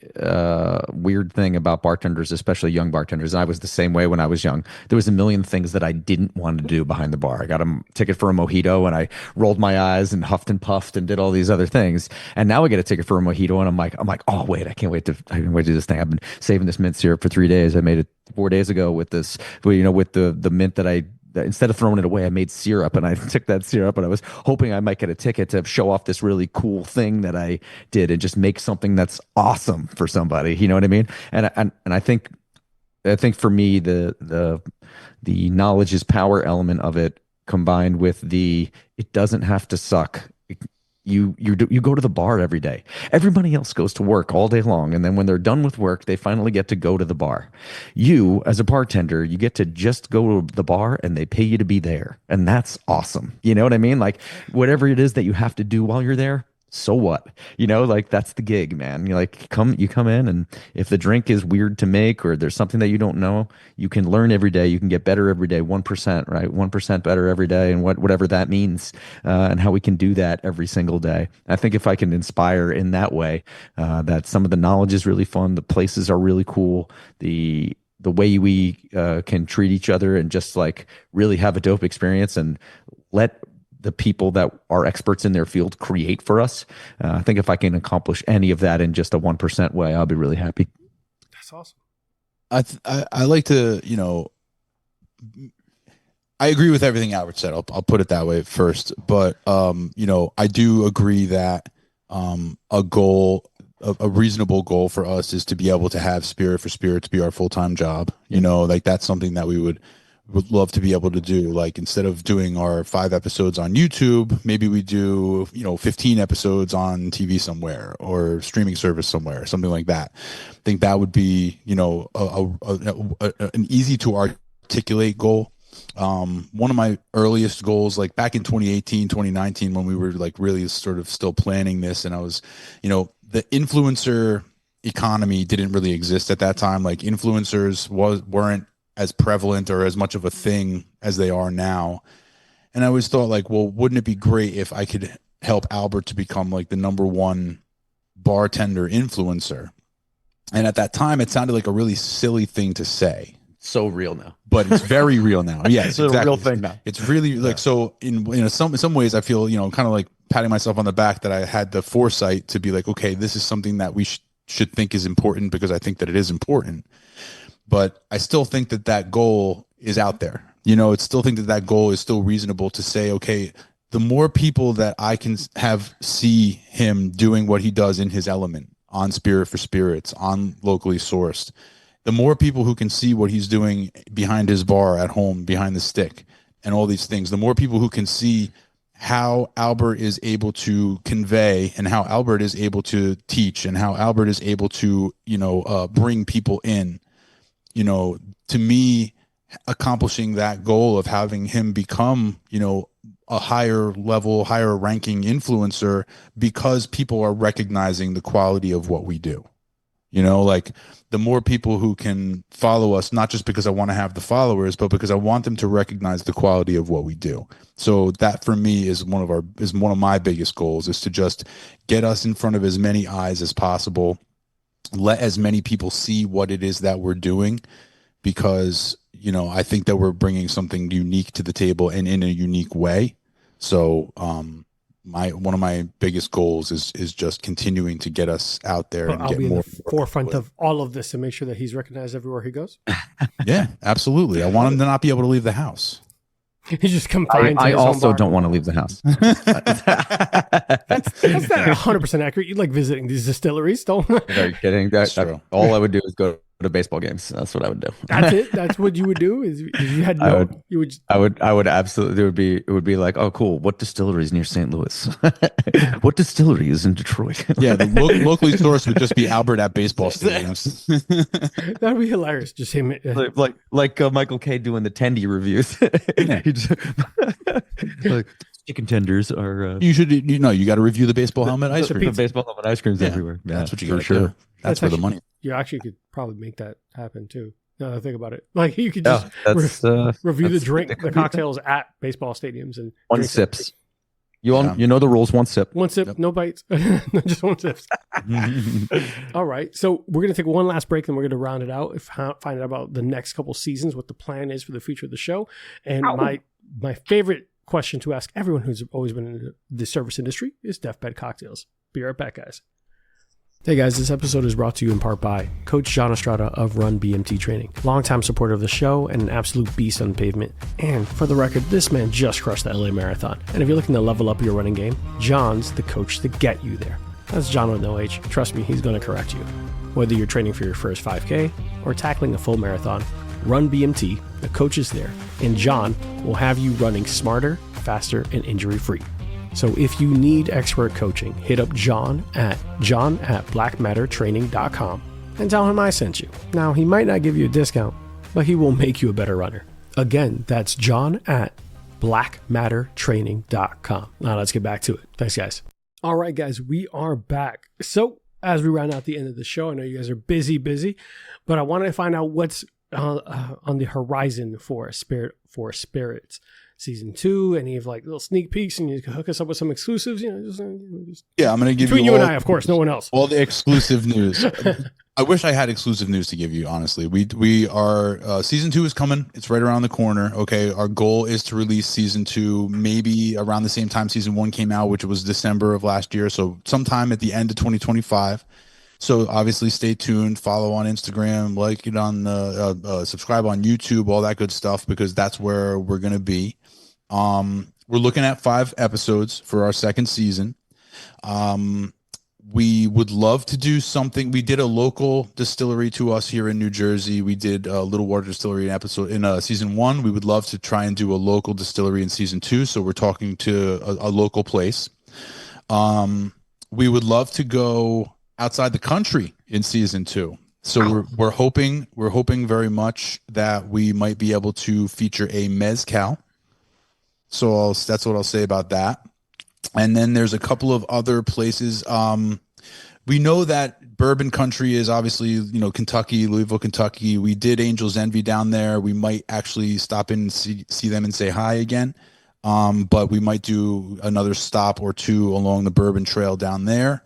S2: weird thing about bartenders, especially young bartenders. And I was the same way when I was young. There was a million things that I didn't want to do behind the bar. I got a ticket for a mojito, and I rolled my eyes and huffed and puffed and did all these other things. And now I get a ticket for a mojito, and I'm like, oh wait, I can't wait to do this thing. I've been saving this mint syrup for 3 days. I made it 4 days ago with this, with the mint that instead of throwing it away, I made syrup, and I took that syrup, and I was hoping I might get a ticket to show off this really cool thing that I did and just make something that's awesome for somebody. You know what I mean? And I think for me, the knowledge is power element of it, combined with it doesn't have to suck. You go to the bar every day. Everybody else goes to work all day long, and then when they're done with work, they finally get to go to the bar. You, as a bartender, you get to just go to the bar, and they pay you to be there, and that's awesome. You know what I mean? Like, whatever it is that you have to do while you're there, so what? Like, that's the gig, man. You come in, and if the drink is weird to make, or there's something that you don't know, you can learn every day. You can get better every day, 1%, right? 1% better every day, and whatever that means, and how we can do that every single day. I think if I can inspire in that way, that some of the knowledge is really fun, the places are really cool, the way we can treat each other and just like really have a dope experience and let the people that are experts in their field create for us. I think if I can accomplish any of that in just a 1% way, I'll be really happy.
S1: That's awesome.
S3: I like to, I agree with everything Albert said. I'll put it that way first, but I do agree that a reasonable goal for us is to be able to have Spirit for Spirits be our full-time job. Like that's something that we would love to be able to do. Like, instead of doing our 5 episodes on YouTube, maybe we do 15 episodes on TV somewhere or streaming service somewhere, something like that. I think that would be an easy to articulate goal. One of my earliest goals, like back in 2018 2019, when we were like really sort of still planning this, and I was the influencer economy didn't really exist at that time. Like influencers weren't as prevalent or as much of a thing as they are now. And I always thought like, well, wouldn't it be great if I could help Albert to become like the #1 bartender influencer? And at that time, it sounded like a really silly thing to say.
S2: So real now,
S3: but it's very real now. Yes,
S2: it's exactly. A real thing now.
S3: It's really like, so in some ways I feel, kind of like patting myself on the back that I had the foresight to be like, okay, this is something that we should think is important, because I think that it is important. But I still think that goal is out there. It's still think that goal is still reasonable to say, okay, the more people that I can have see him doing what he does in his element, on Spirit for Spirits, on locally sourced, the more people who can see what he's doing behind his bar at home, behind the stick, and all these things, the more people who can see how Albert is able to convey, and how Albert is able to teach, and how Albert is able to, bring people in, to me, accomplishing that goal of having him become, a higher level, higher ranking influencer, because people are recognizing the quality of what we do. Like the more people who can follow us, not just because I want to have the followers, but because I want them to recognize the quality of what we do. So that for me is one of my biggest goals, is to just get us in front of as many eyes as possible. Let as many people see what it is that we're doing, because, I think that we're bringing something unique to the table and in a unique way. So, one of my biggest goals is just continuing to get us out there, and
S1: I'll
S3: get
S1: be
S3: more
S1: in the forefront of all of this to make sure that he's recognized everywhere he goes.
S3: Yeah, absolutely. I want him to not be able to leave the house.
S1: He's just confined.
S2: I also don't want to leave the house.
S1: That's not 100% accurate. You like visiting these distilleries, don't?
S2: Are you kidding? That's true. All I would do is go to baseball games. That's what I would do.
S1: That's it. That's what you would do. Is you had no. I
S2: would absolutely. It would be like, oh, cool. What distillery is near St. Louis? What distillery is in Detroit?
S3: Yeah, the locally sourced would just be Albert at baseball stadiums.
S1: That'd be hilarious. Just him,
S2: like Michael K doing the Tendy reviews. Like chicken tenders are.
S3: You got to review the baseball helmet ice cream.
S2: The baseball helmet ice creams everywhere. Yeah,
S3: that's what you got to do. That's where the money.
S1: You actually could probably make that happen too. Now that I think about it, like you could just review the cocktails at baseball stadiums and
S2: one sips. You know the rules. One sip.
S1: One sip, no bites. Just one sip. All right. So we're going to take one last break, and we're going to round it out, find out about the next couple seasons, what the plan is for the future of the show. And my favorite question to ask everyone who's always been in the service industry is deathbed cocktails. Be right back, guys. Hey guys, this episode is brought to you in part by Coach John Estrada of Run BMT Training, longtime supporter of the show and an absolute beast on the pavement. And for the record, this man just crushed the LA Marathon. And if you're looking to level up your running game, John's the coach to get you there. That's John with no H. Trust me, he's going to correct you. Whether you're training for your first 5K or tackling a full marathon, Run BMT, the coach is there, and John will have you running smarter, faster, and injury-free. So if you need expert coaching, hit up John at blackmattertraining.com and tell him I sent you. Now, he might not give you a discount, but he will make you a better runner. Again, that's John at blackmattertraining.com. Now let's get back to it. Thanks, guys. All right, guys, we are back. So as we round out the end of the show, I know you guys are busy, but I wanted to find out what's on the horizon for Spirits Season 2, any of like little sneak peeks, and you can hook us up with some exclusives, just
S3: I'm going to give
S1: between you and I, of course, no one else.
S3: All the exclusive news. I wish I had exclusive news to give you, honestly. We are Season 2 is coming. It's right around the corner. Okay, our goal is to release Season 2 maybe around the same time Season 1 came out, which was December of last year, so sometime at the end of 2025. So obviously stay tuned, follow on Instagram, like it on subscribe on YouTube, all that good stuff, because that's where we're going to be. We're looking at 5 episodes for our second season. We would love to do something. We did a local distillery to us here in New Jersey. We did a Little Water Distillery in Season 1. We would love to try and do a local distillery in Season 2. So we're talking to a local place. We would love to go outside the country in Season 2. So we're hoping very much that we might be able to feature a mezcal. So that's what I'll say about that. And then there's a couple of other places. we know that bourbon country is obviously, Kentucky, Louisville, Kentucky. We did Angels Envy down there. We might actually stop in and see them and say hi again. But we might do another stop or two along the Bourbon Trail down there.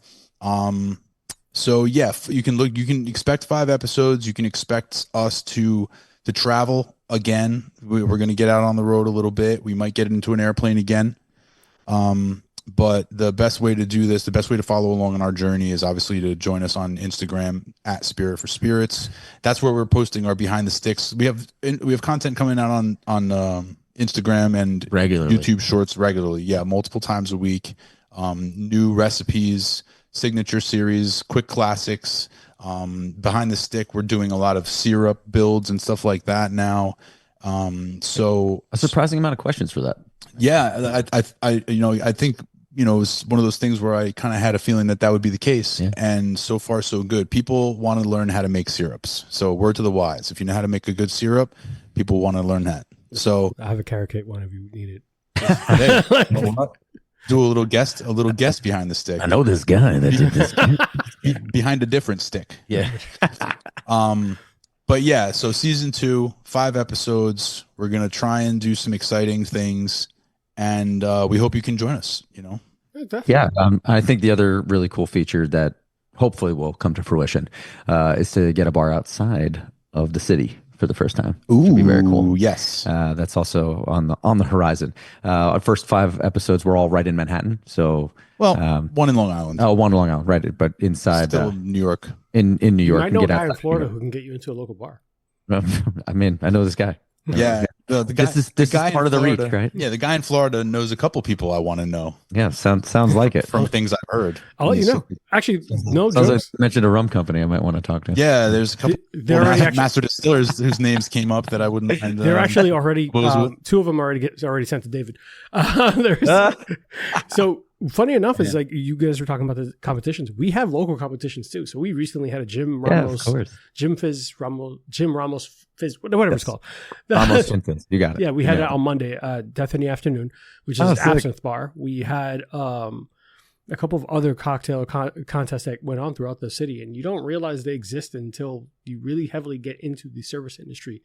S3: So yeah, you can expect 5 episodes. You can expect us to travel again. We're going to get out on the road a little bit. We might get into an airplane again. But the best way to do this, the best way to follow along on our journey is obviously to join us on Instagram at Spirit for Spirits. That's where we're posting our behind the sticks. We have content coming out on Instagram and
S2: regularly.
S3: YouTube Shorts regularly. Yeah, multiple times a week. New recipes, signature series, quick classics. Behind the stick, we're doing a lot of syrup builds and stuff like that now. So
S2: a surprising amount of questions for that.
S3: Yeah, I think it's one of those things where I kind of had a feeling that would be the case, and so far so good. People want to learn how to make syrups. So word to the wise: if you know how to make a good syrup, people want to learn that. So
S1: I have a carrot cake one if you need it.
S3: Hey, do a little guest behind the stick.
S2: I know this guy that did this.
S3: Behind a different stick.
S2: Yeah.
S3: But yeah, so season 2, 5 episodes. We're gonna try and do some exciting things, and we hope you can join us.
S2: Yeah. I think the other really cool feature that hopefully will come to fruition is to get a bar outside of the city for the first time.
S3: Ooh,
S2: be very cool.
S3: Yes.
S2: That's also on the horizon. Our first 5 episodes were all right in Manhattan. So
S3: one in Long Island.
S2: Oh, one in Long Island, right? But inside
S3: still New York.
S2: In New York,
S1: I know a guy in Florida who can get you into a local bar.
S2: I mean, I know this guy.
S3: Yeah, the guy.
S2: This
S3: the
S2: is
S3: guy
S2: part of the
S3: Florida,
S2: reach, right?
S3: Yeah, the guy in Florida knows a couple people I want to know.
S2: Yeah, sounds like it
S3: from things I've heard.
S1: I'll let you know. Actually, no jokes.
S2: Like mentioned a rum company I might want to talk to.
S3: Yeah, there's a couple master distillers whose names came up that I wouldn't.
S1: They're actually already 2 of them already sent to David. So funny enough is like you guys were talking about the competitions. We have local competitions too. So we recently had a Jim Ramos Fizz, whatever it's called.
S2: Ramos Fizz. You got it.
S1: Yeah, we had it on Monday, Death in the Afternoon, which is an absinthe bar. We had a couple of other cocktail contests that went on throughout the city, and you don't realize they exist until you really heavily get into the service industry.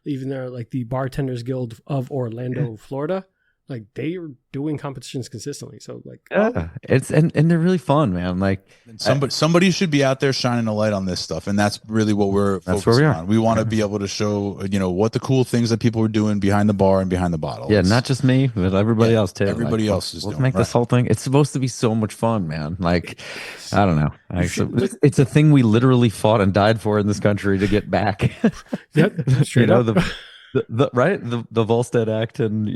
S1: Even there, like the Bartenders Guild of Orlando, Florida. Like they are doing competitions consistently. So like,
S2: it's and they're really fun, man. Like
S3: somebody should be out there shining a light on this stuff. And that's really what we're focusing on. We want to be able to show, what the cool things that people are doing behind the bar and behind the bottle.
S2: Yeah. Not just me, but everybody else too.
S3: Everybody else is
S2: let's
S3: doing.
S2: Make this whole thing. It's supposed to be so much fun, man. Like, I don't know. It's a thing we literally fought and died for in this country to get back.
S1: Yep. Straight up.
S2: The Volstead Act, and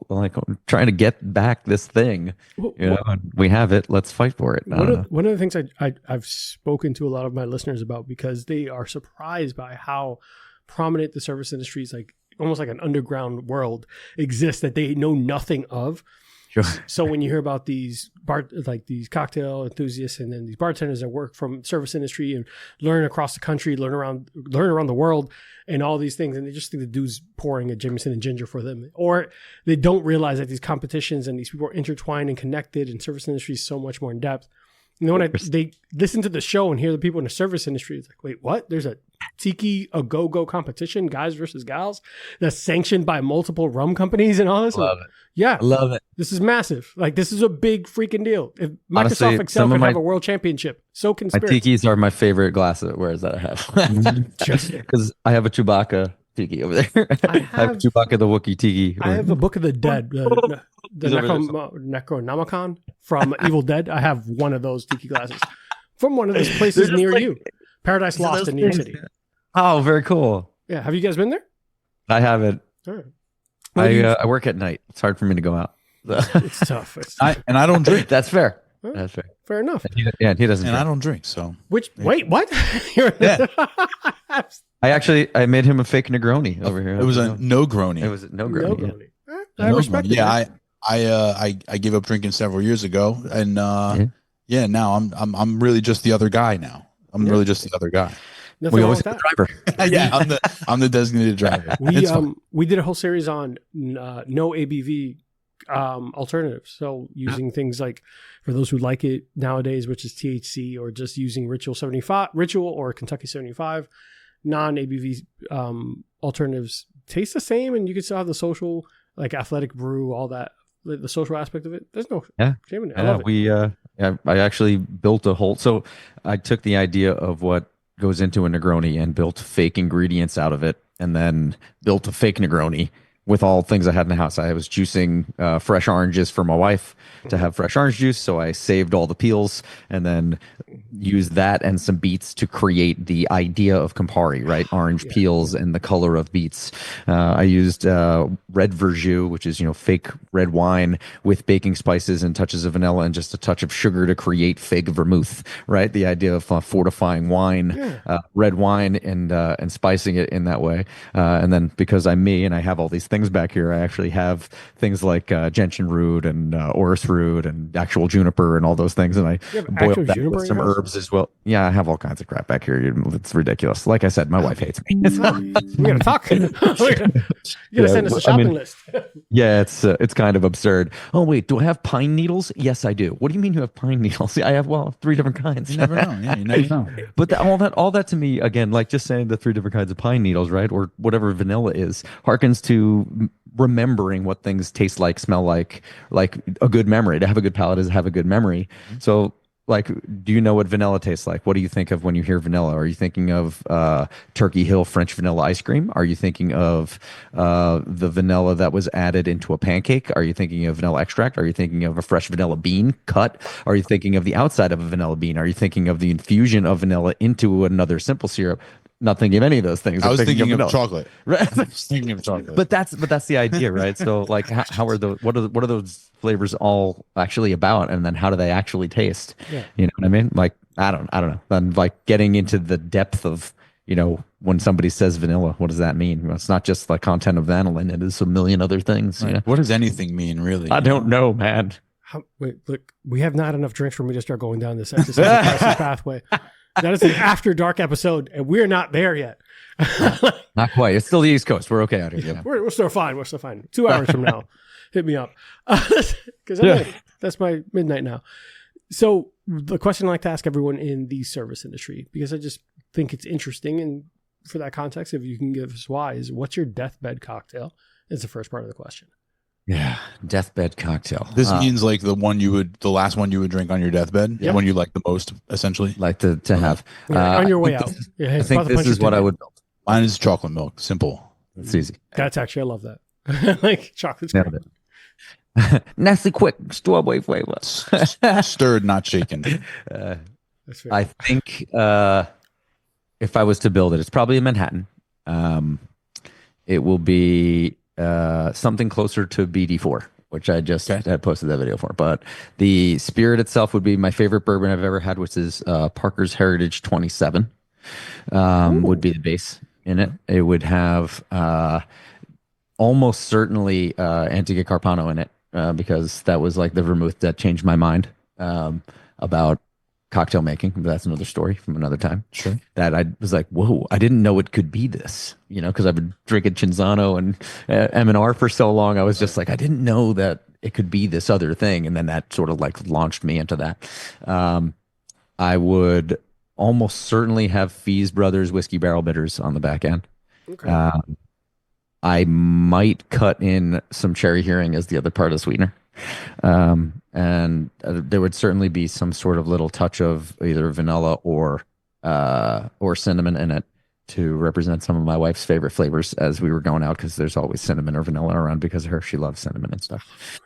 S2: like trying to get back this thing, and we have it. Let's fight for it.
S1: One of the things I've spoken to a lot of my listeners about, because they are surprised by how prominent the service industry is, like almost like an underground world exists that they know nothing of.
S2: Sure.
S1: So when you hear about these these cocktail enthusiasts and then these bartenders that work from service industry and learn across the country, learn around the world and all these things, and they just think the dude's pouring a Jameson and ginger for them, or they don't realize that these competitions and these people are intertwined and connected, and service industry is so much more in depth. When they listen to the show and hear the people in the service industry, it's like, wait, what? There's a go-go competition, guys versus gals, that's sanctioned by multiple rum companies and all this.
S2: Love it.
S1: Yeah.
S2: I love it.
S1: This is massive. Like, this is a big freaking deal. If Microsoft Excel could have a world championship, so can Sprit.
S2: My tikis are my favorite glass of wares that I have. Because I have a Chewbacca tiki over there. I have Chewbacca the Wookiee tiki.
S1: I have a Book of the Dead, the Necronomicon from Evil Dead. I have one of those tiki glasses from one of those places near you. Paradise Lost in New York City.
S2: Oh, very cool.
S1: Yeah. Have you guys been there?
S2: I haven't.
S1: All right.
S2: I work at night. It's hard for me to go out.
S1: It's tough.
S3: I don't drink.
S2: That's fair. That's fair.
S1: Fair enough.
S2: He doesn't.
S3: And
S2: drink.
S3: I don't drink. So
S1: wait, what?
S3: Yeah.
S2: I made him a fake Negroni over here.
S3: It was a no grony.
S2: It was a no grony.
S1: Yeah. I respect it.
S3: Yeah, I gave up drinking several years ago, and now I'm really just the other guy now. I'm really just the other guy.
S1: Nothing
S2: we
S1: wrong
S2: always
S1: with
S2: have the driver.
S3: Yeah, I'm the designated driver.
S1: We did a whole series on no ABV alternatives. So using things like, for those who like it nowadays, which is THC, or just using Ritual or Kentucky 75, non-ABV alternatives taste the same, and you can still have the social, like athletic brew, all that, the social aspect of it. There's no shame in it. I love it.
S2: I actually built a whole. So I took the idea of what goes into a Negroni and built fake ingredients out of it, and then built a fake Negroni with all things I had in the house. I was juicing fresh oranges for my wife to have fresh orange juice, so I saved all the peels and then used that and some beets to create the idea of Campari, right? Orange peels and the color of beets. I used red verjus, which is, fake red wine with baking spices and touches of vanilla and just a touch of sugar to create fake vermouth, right? The idea of fortifying wine, red wine, and spicing it in that way. And then because I'm me and I have all these things back here, I actually have things like gentian root and orris root and actual juniper and all those things, and I boiled that with some herbs as well. Yeah, I have all kinds of crap back here. It's ridiculous. Like I said, my wife hates me.
S1: We gotta talk. You gotta send us a shopping list.
S2: Yeah, it's kind of absurd. Oh wait, do I have pine needles? Yes, I do. What do you mean you have pine needles? I have 3 different kinds.
S3: You never know. Yeah, you never know.
S2: But all that to me, again, like just saying the 3 different kinds of pine needles, right, or whatever vanilla is, harkens to remembering what things taste like, smell like a good memory. To have a good palate is to have a good memory. So, like, do you know what vanilla tastes like? What do you think of when you hear vanilla? Are you thinking of Turkey Hill French vanilla ice cream? Are you thinking of the vanilla that was added into a pancake? Are you thinking of vanilla extract? Are you thinking of a fresh vanilla bean cut? Are you thinking of the outside of a vanilla bean? Are you thinking of the infusion of vanilla into another simple syrup? Not thinking of any of those things.
S3: I was thinking of chocolate.
S2: Right.
S3: I was thinking of chocolate.
S2: But that's the idea, right? So, like, how are those? What are those flavors all actually about? And then how do they actually taste?
S1: Yeah.
S2: You know what I mean? Like, I don't know. I'm like getting into the depth of, when somebody says vanilla, what does that mean? It's not just the content of vanillin; it is a million other things.
S3: Right. What does anything mean, really?
S2: I don't know, man.
S1: Wait, look, we have not enough drinks for me to start going down this exercise pathway. That is an after dark episode, and we're not there yet.
S2: Not quite. It's still the East Coast. We're okay out here. Yeah.
S1: We're still fine. We're still fine. 2 hours from now, hit me up. Because that's my midnight now. So the question I like to ask everyone in the service industry, because I just think it's interesting, and for that context, if you can give us why, is what's your deathbed cocktail? Is the first part of the question.
S2: Yeah, deathbed cocktail.
S3: This means like the last one you would drink on your deathbed, the one you like the most, essentially.
S2: Like to have
S1: on your way out.
S2: I think this is what I would build.
S3: Mine is chocolate milk, simple.
S2: It's easy.
S1: That's actually, I love that. Like chocolate's great.
S2: Nasty quick strawberry flavor.
S3: Stirred, not shaken.
S2: I think if I was to build it, it's probably in Manhattan. It will be something closer to BD4, which I just had posted that video for. But the Spirit itself would be my favorite bourbon I've ever had, which is Parker's Heritage 27. Would be the base in it. It would have almost certainly Antigua Carpano in it, because that was like the vermouth that changed my mind about cocktail making. That's another story from another time.
S3: Sure.
S2: That I was like, whoa, I didn't know it could be this, because I've been drinking Cinzano and M&R for so long. I was just like, I didn't know that it could be this other thing. And then that sort of like launched me into that. I would almost certainly have Fees Brothers Whiskey Barrel Bitters on the back end. Okay. I might cut in some Cherry Hearing as the other part of sweetener. And there would certainly be some sort of little touch of either vanilla or cinnamon in it to represent some of my wife's favorite flavors as we were going out, because there's always cinnamon or vanilla around because of her. She loves cinnamon and stuff.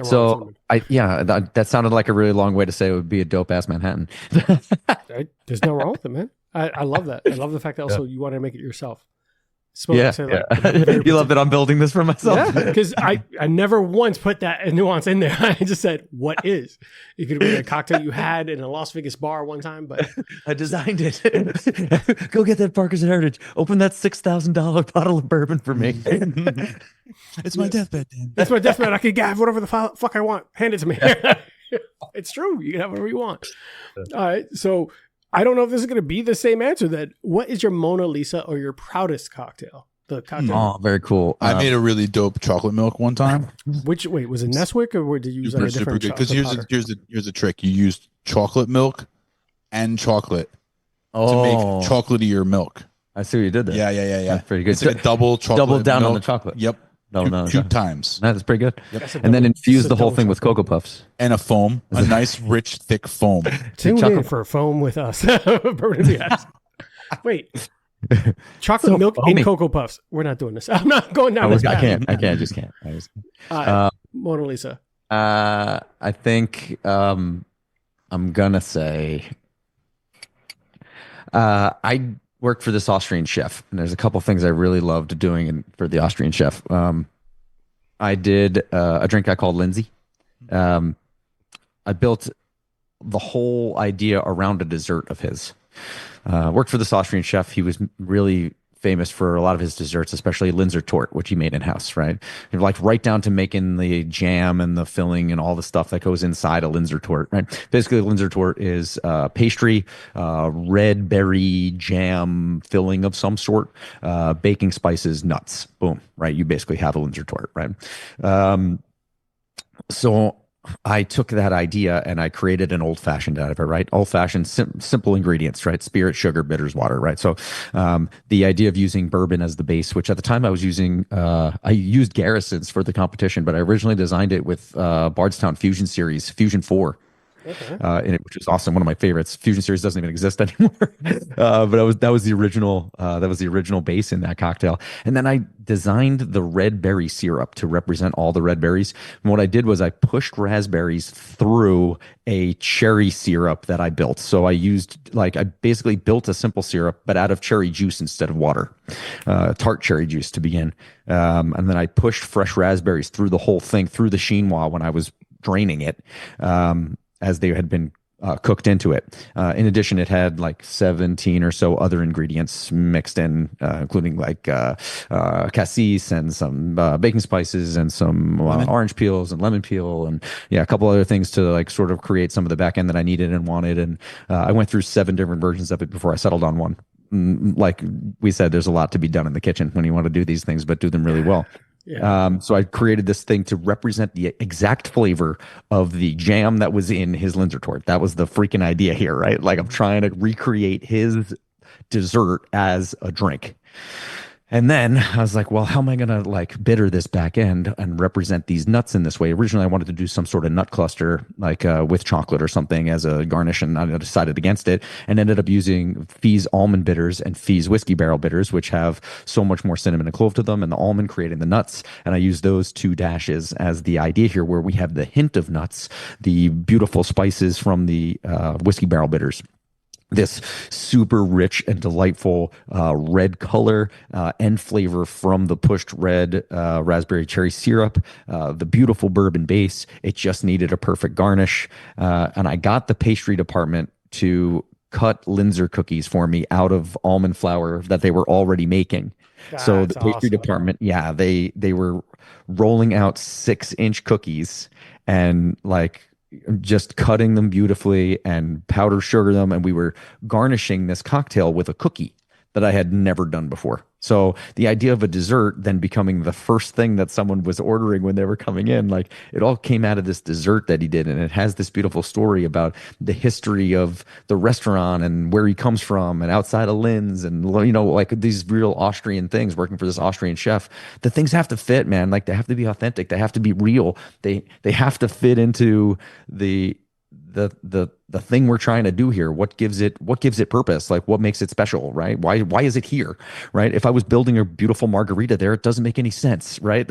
S2: So that sounded like a really long way to say it would be a dope ass Manhattan.
S1: There's no wrong with it, man. I love that. I love the fact that also you want to make it yourself.
S2: You love that I'm building this for myself.
S1: Yeah, because I never once put that nuance in there. I just said, what is? It could be a cocktail you had in a Las Vegas bar one time, but
S2: I designed it. Go get that Parker's Heritage. Open that $6,000 bottle of bourbon for me.
S3: It's my deathbed, Dan.
S1: That's my deathbed. I can have whatever the fuck I want. Hand it to me. It's true. You can have whatever you want. All right. So I don't know if this is going to be the same answer. That what is your Mona Lisa or your proudest cocktail? the cocktail.
S2: Oh, very cool.
S3: I made a really dope chocolate milk one time.
S1: Wait, was it Nesquik or did you use like a different chocolate
S3: Because here's a trick. You use chocolate milk and chocolate to make chocolatier milk.
S2: I see what you did there.
S3: Yeah.
S2: That's pretty good.
S3: It's like a double chocolate.
S2: Double down
S3: milk.
S2: on the chocolate.
S3: Yep. Two times.
S2: That's pretty good.
S3: Yep.
S2: And then infuse the whole thing with Cocoa Puffs.
S3: And a foam. A nice, rich, thick foam.
S1: Tune in for foam with us. Bourbon and BS. Wait. Chocolate milk and Cocoa Puffs. We're not doing this. I'm not going down this path.
S2: I can't.
S1: Mona Lisa.
S2: I think I'm going to say I worked for this Austrian chef, and there's a couple things I really loved doing for the Austrian chef. I did a drink I called Lindsay. I built the whole idea around a dessert of his. Worked for this Austrian chef. He was really famous for a lot of his desserts, especially Linzer Tort, which he made in-house, right? Like right down to making the jam and the filling and all the stuff that goes inside a Linzer Tort, right? Basically, a Linzer Tort is pastry, red berry jam filling of some sort, baking spices, nuts. Boom, right? You basically have a Linzer Tort, right? So I took that idea and I created an old fashioned out of it, right? Old fashioned, simple ingredients, right? Spirit, sugar, bitters, water, right? So the idea of using bourbon as the base, which at the time I was using, I used Garrison's for the competition, but I originally designed it with Bardstown Fusion Series, Fusion 4. Okay. In it, which was awesome. One of my favorites. Fusion Series doesn't even exist anymore, but that was the original. That was the original base in that cocktail. And then I designed the red berry syrup to represent all the red berries. And what I did was I pushed raspberries through a cherry syrup that I built. So I basically built a simple syrup, but out of cherry juice instead of water, tart cherry juice to begin. And then I pushed fresh raspberries through the whole thing, through the chinois when I was draining it. As they had been cooked into it. In addition, it had like 17 or so other ingredients mixed in, including like cassis and some baking spices and some orange peels and lemon peel and a couple other things to like sort of create some of the back end that I needed and wanted. And I went through 7 different versions of it before I settled on one. Like we said, there's a lot to be done in the kitchen when you want to do these things, but do them really well. Yeah. So I created this thing to represent the exact flavor of the jam that was in his Linzer Tort. That was the freaking idea here, right? Like I'm trying to recreate his dessert as a drink. And then I was like, well, how am I going to like bitter this back end and represent these nuts in this way? Originally, I wanted to do some sort of nut cluster, like with chocolate or something as a garnish, and I decided against it and ended up using Fee's almond bitters and Fee's whiskey barrel bitters, which have so much more cinnamon and clove to them, and the almond creating the nuts. And I used those 2 dashes as the idea here, where we have the hint of nuts, the beautiful spices from the whiskey barrel bitters. This super rich and delightful red color and flavor from the pushed red raspberry cherry syrup, the beautiful bourbon base. It just needed a perfect garnish. And I got the pastry department to cut Linzer cookies for me out of almond flour that they were already making. So the pastry department, they were rolling out 6-inch cookies and like just cutting them beautifully and powder sugar them. And we were garnishing this cocktail with a cookie that I had never done before. So the idea of a dessert then becoming the first thing that someone was ordering when they were coming in, like it all came out of this dessert that he did. And it has this beautiful story about the history of the restaurant and where he comes from and outside of Linz and, like these real Austrian things, working for this Austrian chef. The things have to fit, man. Like they have to be authentic. They have to be real. They have to fit into the thing we're trying to do here. What gives it purpose? Like what makes it special, right? Why is it here, right? If I was building a beautiful margarita there, it doesn't make any sense, right?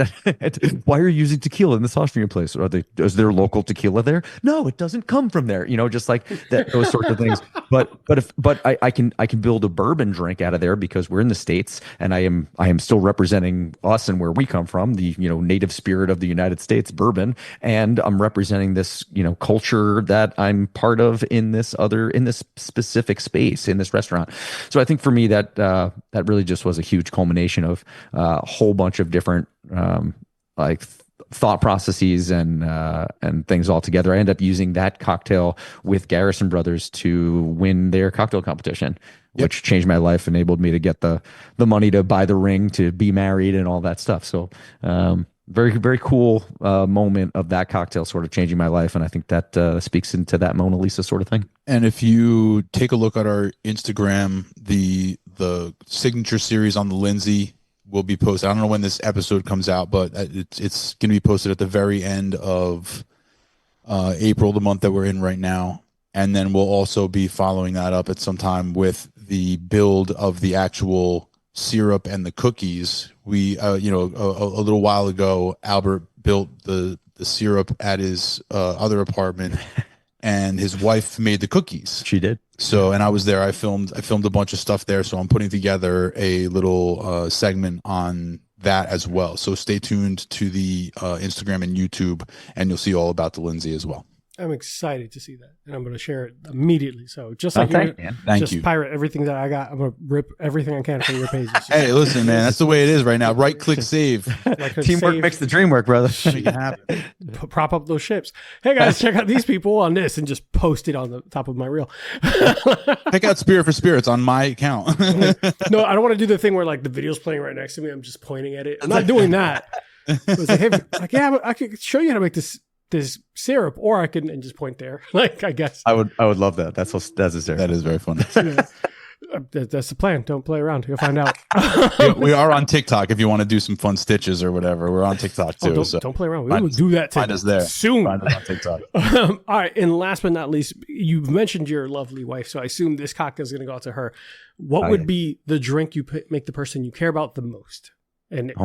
S2: Why are you using tequila in this Austrian place? Is there local tequila there? No, it doesn't come from there. Just like that, those sorts of things. But I can build a bourbon drink out of there because we're in the States and I am still representing us and where we come from, the native spirit of the United States, bourbon, and I'm representing this culture that I'm part of in this specific space in this restaurant. So I think for me that really just was a huge culmination of a whole bunch of different thought processes and things all together. I ended up using that cocktail with Garrison Brothers to win their cocktail competition, which changed my life, enabled me to get the money to buy the ring, to be married, and all that stuff. So very, very cool moment of that cocktail sort of changing my life. And I think that speaks into that Mona Lisa sort of thing.
S3: And if you take a look at our Instagram, the signature series on the Lindsay will be posted. I don't know when this episode comes out, but it's going to be posted at the very end of April, the month that we're in right now. And then we'll also be following that up at some time with the build of the actual syrup and the cookies. We, a little while ago, Albert built the syrup at his other apartment, and his wife made the cookies.
S2: She did.
S3: So, and I was there. I filmed a bunch of stuff there. So I'm putting together a little segment on that as well. So stay tuned to the Instagram and YouTube, and you'll see all about the Lindsay as well.
S1: I'm excited to see that, and I'm going to share it immediately. So just like
S3: thank you.
S1: Pirate everything that I got. I'm going to rip everything I can from your pages.
S3: Hey, listen, man, that's the way it is right now. Right click save.
S2: Teamwork makes the dream work, brother.
S3: Make it happen.
S1: Prop up those ships. Hey guys, check out these people on this, and just post it on the top of my reel.
S3: Check out Spirit for Spirits on my account.
S1: No, I don't want to do the thing where like the video's playing right next to me. I'm just pointing at it. I'm not doing that. It's like, hey, I could show you how to make this syrup, or I can and just point there. Like, I guess
S2: I would love that. That's a syrup.
S3: That is very funny.
S1: That's the plan. Don't play around. You'll find out.
S3: We are on TikTok if you want to do some fun stitches or whatever. We're on TikTok too.
S1: Don't play around. We will do that
S3: find us there
S1: soon.
S3: Find us on TikTok.
S1: All right. And last but not least, you've mentioned your lovely wife, so I assume this cocktail is going to go out to her. What would be the drink you make the person you care about the most? And it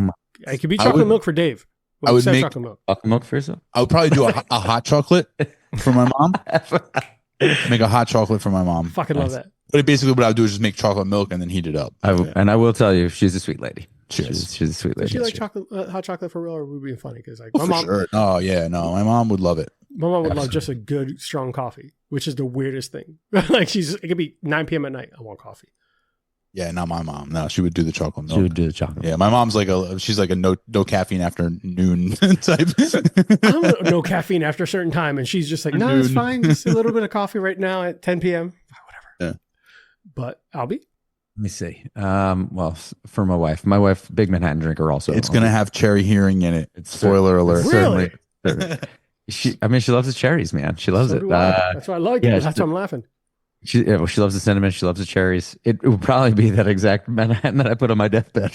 S1: could be chocolate milk for Dave.
S3: I would make
S2: chocolate milk for yourself.
S3: I would probably do a hot chocolate for my mom. Make a hot chocolate for my mom.
S1: Fucking love that.
S3: But basically, what I would do is just make chocolate milk and then heat it up.
S2: And I will tell you, she's a sweet lady. She's a sweet lady.
S1: Does she like chocolate, hot chocolate for real, or would it be funny? Because like my
S3: mom, sure. Oh yeah, no, my mom would love it.
S1: My mom would love just a good strong coffee, which is the weirdest thing. Like it could be 9 p.m. at night. I want coffee.
S3: Yeah, not my mom. No, she would do the chocolate milk.
S2: She would do the chocolate milk.
S3: Yeah, my mom's she's like a no caffeine after noon type.
S1: I'm no caffeine after a certain time, and she's just like, no, it's fine. Just a little bit of coffee right now at 10 p.m. Whatever. Yeah. But Alby?
S2: Let me see. Well, for my wife, big Manhattan drinker also.
S3: It's going to have cherry hearing in it. Spoiler alert.
S1: Really?
S2: She loves the cherries, man. She loves it.
S1: That's why I like it. That's why I'm laughing.
S2: She loves the cinnamon. She loves the cherries. It would probably be that exact Manhattan that I put on my deathbed.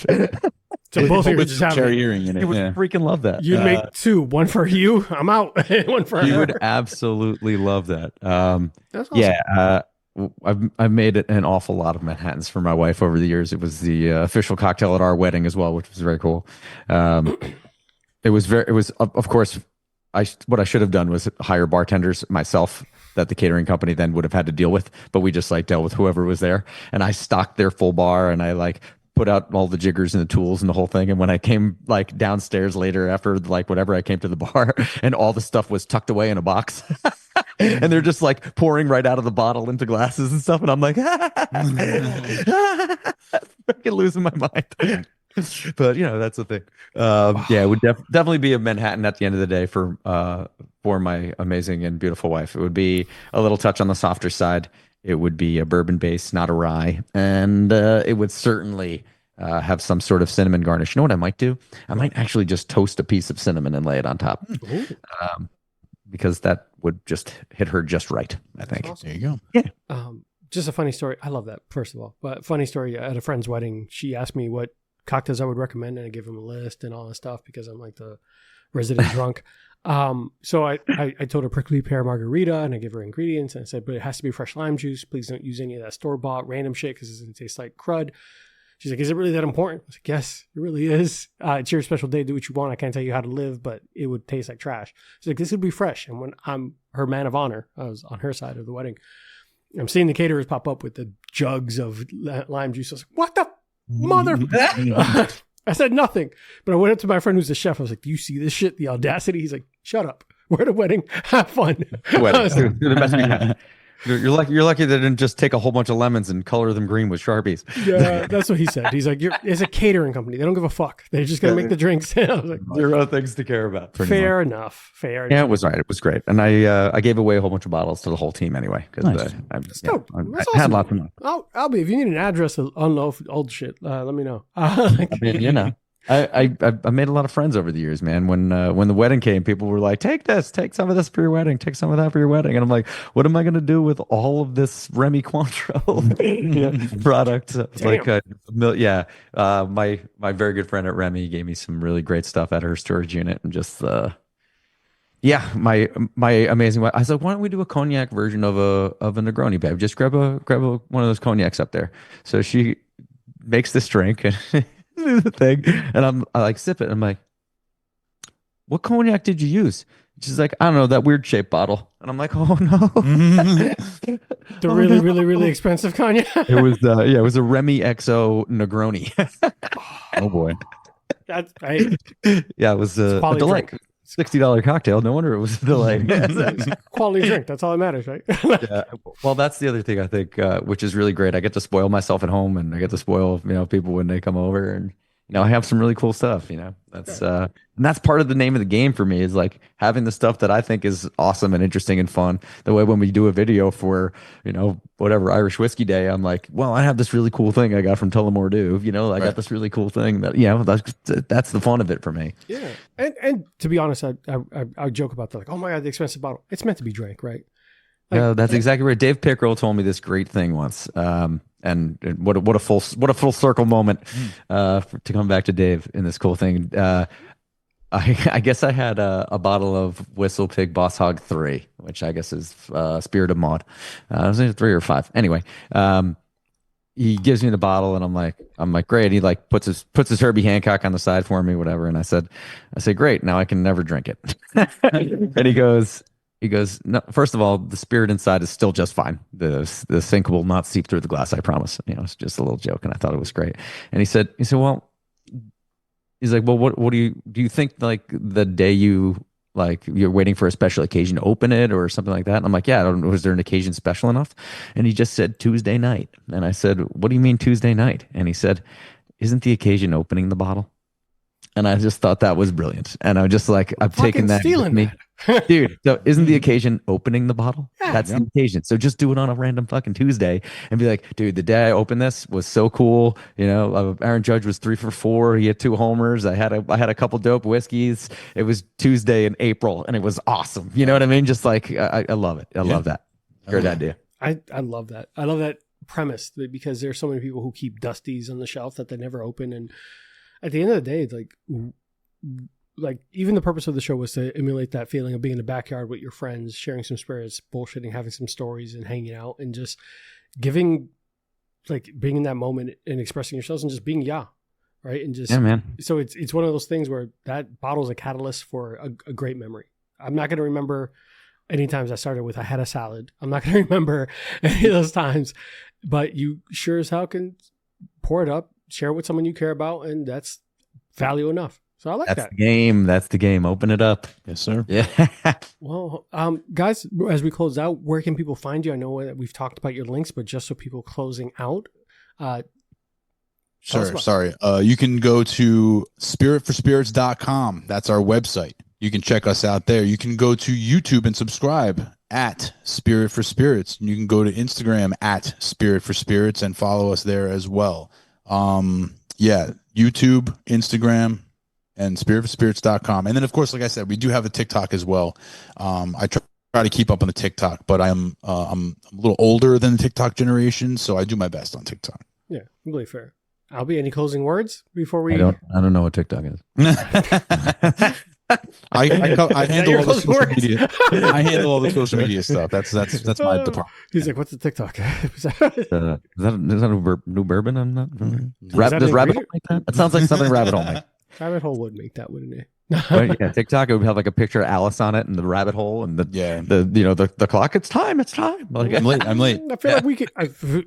S1: So both of you just have
S3: cherry hearing in it.
S2: He would freaking love that.
S1: You'd make two, one for you. I'm out. One for her.
S2: He would absolutely love that.
S1: That's awesome.
S2: Yeah. I've made an awful lot of Manhattans for my wife over the years. It was the official cocktail at our wedding as well, which was very cool. It was of course. What I should have done was hire bartenders myself that the catering company then would have had to deal with, but we just dealt with whoever was there, and I stocked their full bar, and I put out all the jiggers and the tools and the whole thing. And when I came downstairs later after whatever, I came to the bar and all the stuff was tucked away in a box and they're just pouring right out of the bottle into glasses and stuff. And I'm like, freaking losing my mind. But that's the thing. Yeah, it would definitely be a Manhattan at the end of the day for my amazing and beautiful wife. It would be a little touch on the softer side. It would be a bourbon base, not a rye, and it would certainly have some sort of cinnamon garnish. You know what I might do? I might actually just toast a piece of cinnamon and lay it on top, because that would just hit her just right. I think.
S1: Awesome.
S3: There you go.
S1: Yeah. Just a funny story. I love that, first of all. But funny story, at a friend's wedding, she asked me what cocktails I would recommend, and I gave him a list and all that stuff because I'm like the resident drunk. So I told her prickly pear margarita, and I gave her ingredients, and I said, but it has to be fresh lime juice. Please don't use any of that store-bought random shit because it doesn't taste like crud. She's like, is it really that important? I was like, yes, it really is. It's your special day. Do what you want. I can't tell you how to live, but it would taste like trash. She's like, this would be fresh. And when I'm her man of honor, I was on her side of the wedding. I'm seeing the caterers pop up with the jugs of lime juice. I was like, what the mother? I said nothing, but I went up to my friend who's the chef. I was like, do you see this shit? The audacity. He's like, shut up. We're at a wedding. Have fun.
S2: The best we can. You're lucky they didn't just take a whole bunch of lemons and color them green with Sharpies.
S1: Yeah, that's what he said. He's like, it's a catering company. They don't give a fuck. They're just gonna make the drinks. I was like,
S2: zero things to care about.
S1: Fair enough. Fair.
S2: Yeah, it was right. It was great, and I gave away a whole bunch of bottles to the whole team anyway because
S3: Nice.
S2: I
S1: That's dope. That's
S2: had
S1: awesome.
S2: lots of money.
S1: Albie, if you need an address to unload old shit, let me know.
S2: I mean, you know. I made a lot of friends over the years, man. When the wedding came, people were like, take some of this for your wedding, take some of that for your wedding. And I'm like, what am I going to do with all of this Remy Cointreau product? My very good friend at Remy gave me some really great stuff at her storage unit and just, my amazing wife. I was like, why don't we do a cognac version of a Negroni, babe? Just grab one of those cognacs up there. So she makes this drink and the thing, and I like sip it. And I'm like, what cognac did you use? She's like, I don't know, that weird shaped bottle. And I'm like, oh no.
S1: The really, really, really expensive cognac.
S2: It was a Remy XO Negroni.
S3: Oh boy.
S1: That's right.
S2: Yeah, it was a delight.
S1: Drink.
S2: $60 cocktail. No wonder it was a delight.
S1: Quality drink. That's all that matters, right?
S2: Yeah. Well, that's the other thing I think, which is really great. I get to spoil myself at home, and I get to spoil people when they come over, and I have some really cool stuff. That's and that's part of the name of the game for me is like having the stuff that I think is awesome and interesting and fun. The way when we do a video for whatever Irish Whiskey Day, I'm like, well, I have this really cool thing I got from Tullamore Dew. I got this really cool thing that that's the fun of it for me.
S1: Yeah, and to be honest, I joke about that, like, oh my god, the expensive bottle. It's meant to be drank, right?
S2: Yeah, that's exactly right. Dave Pickerel told me this great thing once. And what a full circle moment to come back to Dave in this cool thing. I guess I had a bottle of Whistle Pig Boss Hog 3, which I guess is Spirit of Maud. It was either 3 or 5. Anyway, he gives me the bottle, and I'm like, great. He like puts his Herbie Hancock on the side for me, whatever. And I said, great. Now I can never drink it. And he goes, no, first of all, the spirit inside is still just fine. The sink will not seep through the glass, I promise. It's just a little joke, and I thought it was great. And he said, well, he's like, well, what do you think, like, the day you're waiting for a special occasion to open it or something like that? And I'm like, yeah, I don't know. Was there an occasion special enough? And he just said Tuesday night. And I said, what do you mean Tuesday night? And he said, isn't the occasion opening the bottle? And I just thought that was brilliant. And I'm just like, I've taken that with me. Dude, so isn't the occasion opening the bottle? Yeah, that's the occasion. So just do it on a random fucking Tuesday and be like, dude, the day I opened this was so cool. Aaron Judge was 3 for 4. He had 2 homers. I had a couple dope whiskeys. It was Tuesday in April, and it was awesome. You know what I mean? Just like, I love it. I love that. Great idea.
S1: I love that. I love that premise because there's so many people who keep Dusties on the shelf that they never open. And at the end of the day, like even the purpose of the show was to emulate that feeling of being in the backyard with your friends, sharing some spirits, bullshitting, having some stories, and hanging out, and just being in that moment and expressing yourselves and just being right? And just
S2: man.
S1: So it's one of those things where that bottle is a catalyst for a great memory. I'm not going to remember any times I started with I had a salad. I'm not going to remember any of those times, but you sure as hell can pour it up, share it with someone you care about, and that's value enough. So I like that.
S2: That's the game. Open it up.
S3: Yes, sir.
S2: Yeah.
S1: Well, guys, as we close out, where can people find you? I know that we've talked about your links, but just so people closing out.
S3: Sorry. You can go to spiritforspirits.com. That's our website. You can check us out there. You can go to YouTube and subscribe at Spirit for Spirits. You can go to Instagram at Spirit for Spirits and follow us there as well. YouTube, Instagram, and spiritforspirits.com. And then, of course, like I said, we do have a TikTok as well. I try to keep up on the TikTok, but I'm a little older than the TikTok generation, so I do my best on TikTok.
S1: Yeah, completely fair. Albie, any closing words before we?
S2: I don't know what TikTok is.
S3: I handle all the social media. I handle all the social media stuff. That's my department.
S1: He's like, "What's the TikTok?"
S2: Is that a new bourbon? I'm not. Does Rabbit Hole make that? That sounds like something Rabbit Hole make.
S1: Rabbit Hole would make that, wouldn't it?
S2: Right, yeah, TikTok it would have like a picture of Alice on it and the rabbit hole and the clock. It's time. Like,
S3: I'm late.
S1: I feel like we could.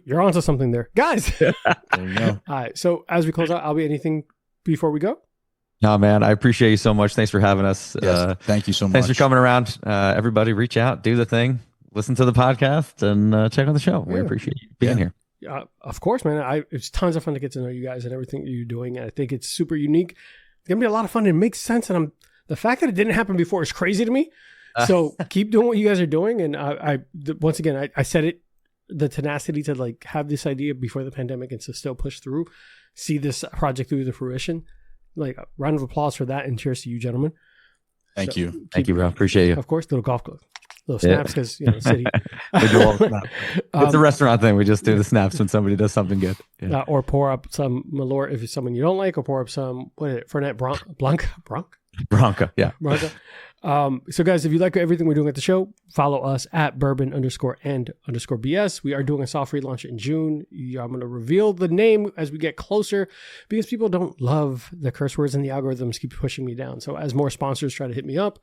S1: You're onto something there, guys.
S3: There you go.
S1: All right. So as we close out, Albie, anything before we go?
S2: No, man, I appreciate you so much. Thanks for having us.
S3: Yes, thank you so much.
S2: Thanks for coming around. Everybody reach out, do the thing. listen to the podcast and check out the show. We appreciate you being here.
S1: Of course, man. It's tons of fun to get to know you guys and everything that you're doing. And I think it's super unique. It's going to be a lot of fun. It makes sense. And the fact that it didn't happen before is crazy to me. So keep doing what you guys are doing. And once again, I said it, the tenacity to like have this idea before the pandemic and to still push through, see this project through to fruition. Like a round of applause for that. And cheers to you, gentlemen.
S3: Thank you.
S2: Thank you, bro. Appreciate you.
S1: Of course, little golf club. Little snaps because, city.
S2: We do all the snaps. It's a restaurant thing. We just do the snaps when somebody does something good. Yeah.
S1: Or pour up some Malort if it's someone you don't like, or pour up some, Fernet
S2: Bronca. Yeah.
S1: Bronca. So guys, if you like everything we're doing at the show, follow us at Bourbon_and_BS. We are doing a soft relaunch in June. I'm going to reveal the name as we get closer because people don't love the curse words and the algorithms keep pushing me down. So as more sponsors try to hit me up,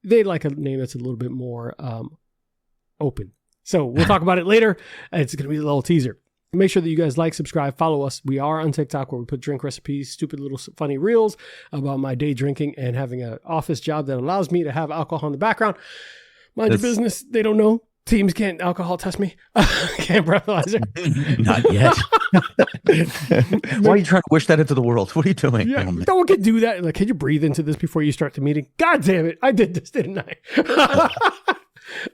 S1: they like a name that's a little bit more open. So we'll talk about it later. It's going to be a little teaser. Make sure that you guys like, subscribe, follow us. We are on TikTok where we put drink recipes, stupid little funny reels about my day drinking and having an office job that allows me to have alcohol in the background. Mind your business. They don't know. Teams can't alcohol test me. Can't breathalyzer.
S2: Not yet. Why are you trying to wish that into the world? What are you doing?
S1: Yeah, no one can do that. Like, can you breathe into this before you start the meeting? God damn it. I did this, didn't I?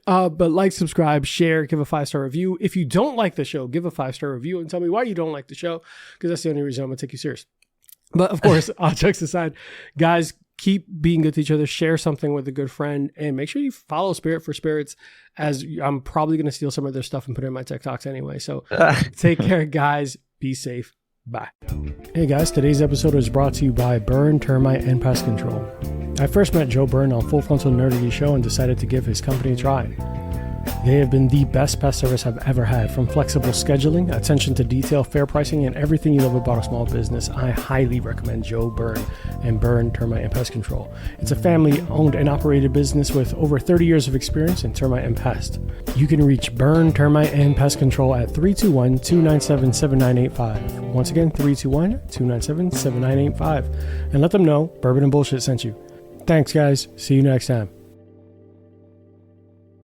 S1: But like, subscribe, share, give a 5-star review. If you don't like the show, give a 5-star review and tell me why you don't like the show, because that's the only reason I'm going to take you serious. But of course, all jokes aside, guys, keep being good to each other. Share something with a good friend, and make sure you follow Spirit for Spirits, as I'm probably going to steal some of their stuff and put it in my TikToks anyway. So take care, guys. Be safe. Bye. Hey guys, today's episode is brought to you by Burn Termite and Pest Control. I first met Joe Byrne on Full Frontal Nerdy Show and decided to give his company a try. They have been the best pest service I've ever had. From flexible scheduling, attention to detail, fair pricing, and everything you love about a small business, I highly recommend Joe Byrne and Burn Termite and Pest Control. It's a family-owned and operated business with over 30 years of experience in termite and pest. You can reach Burn Termite and Pest Control at 321-297-7985. Once again, 321-297-7985. And let them know Bourbon and Bullshit sent you. Thanks, guys. See you next time.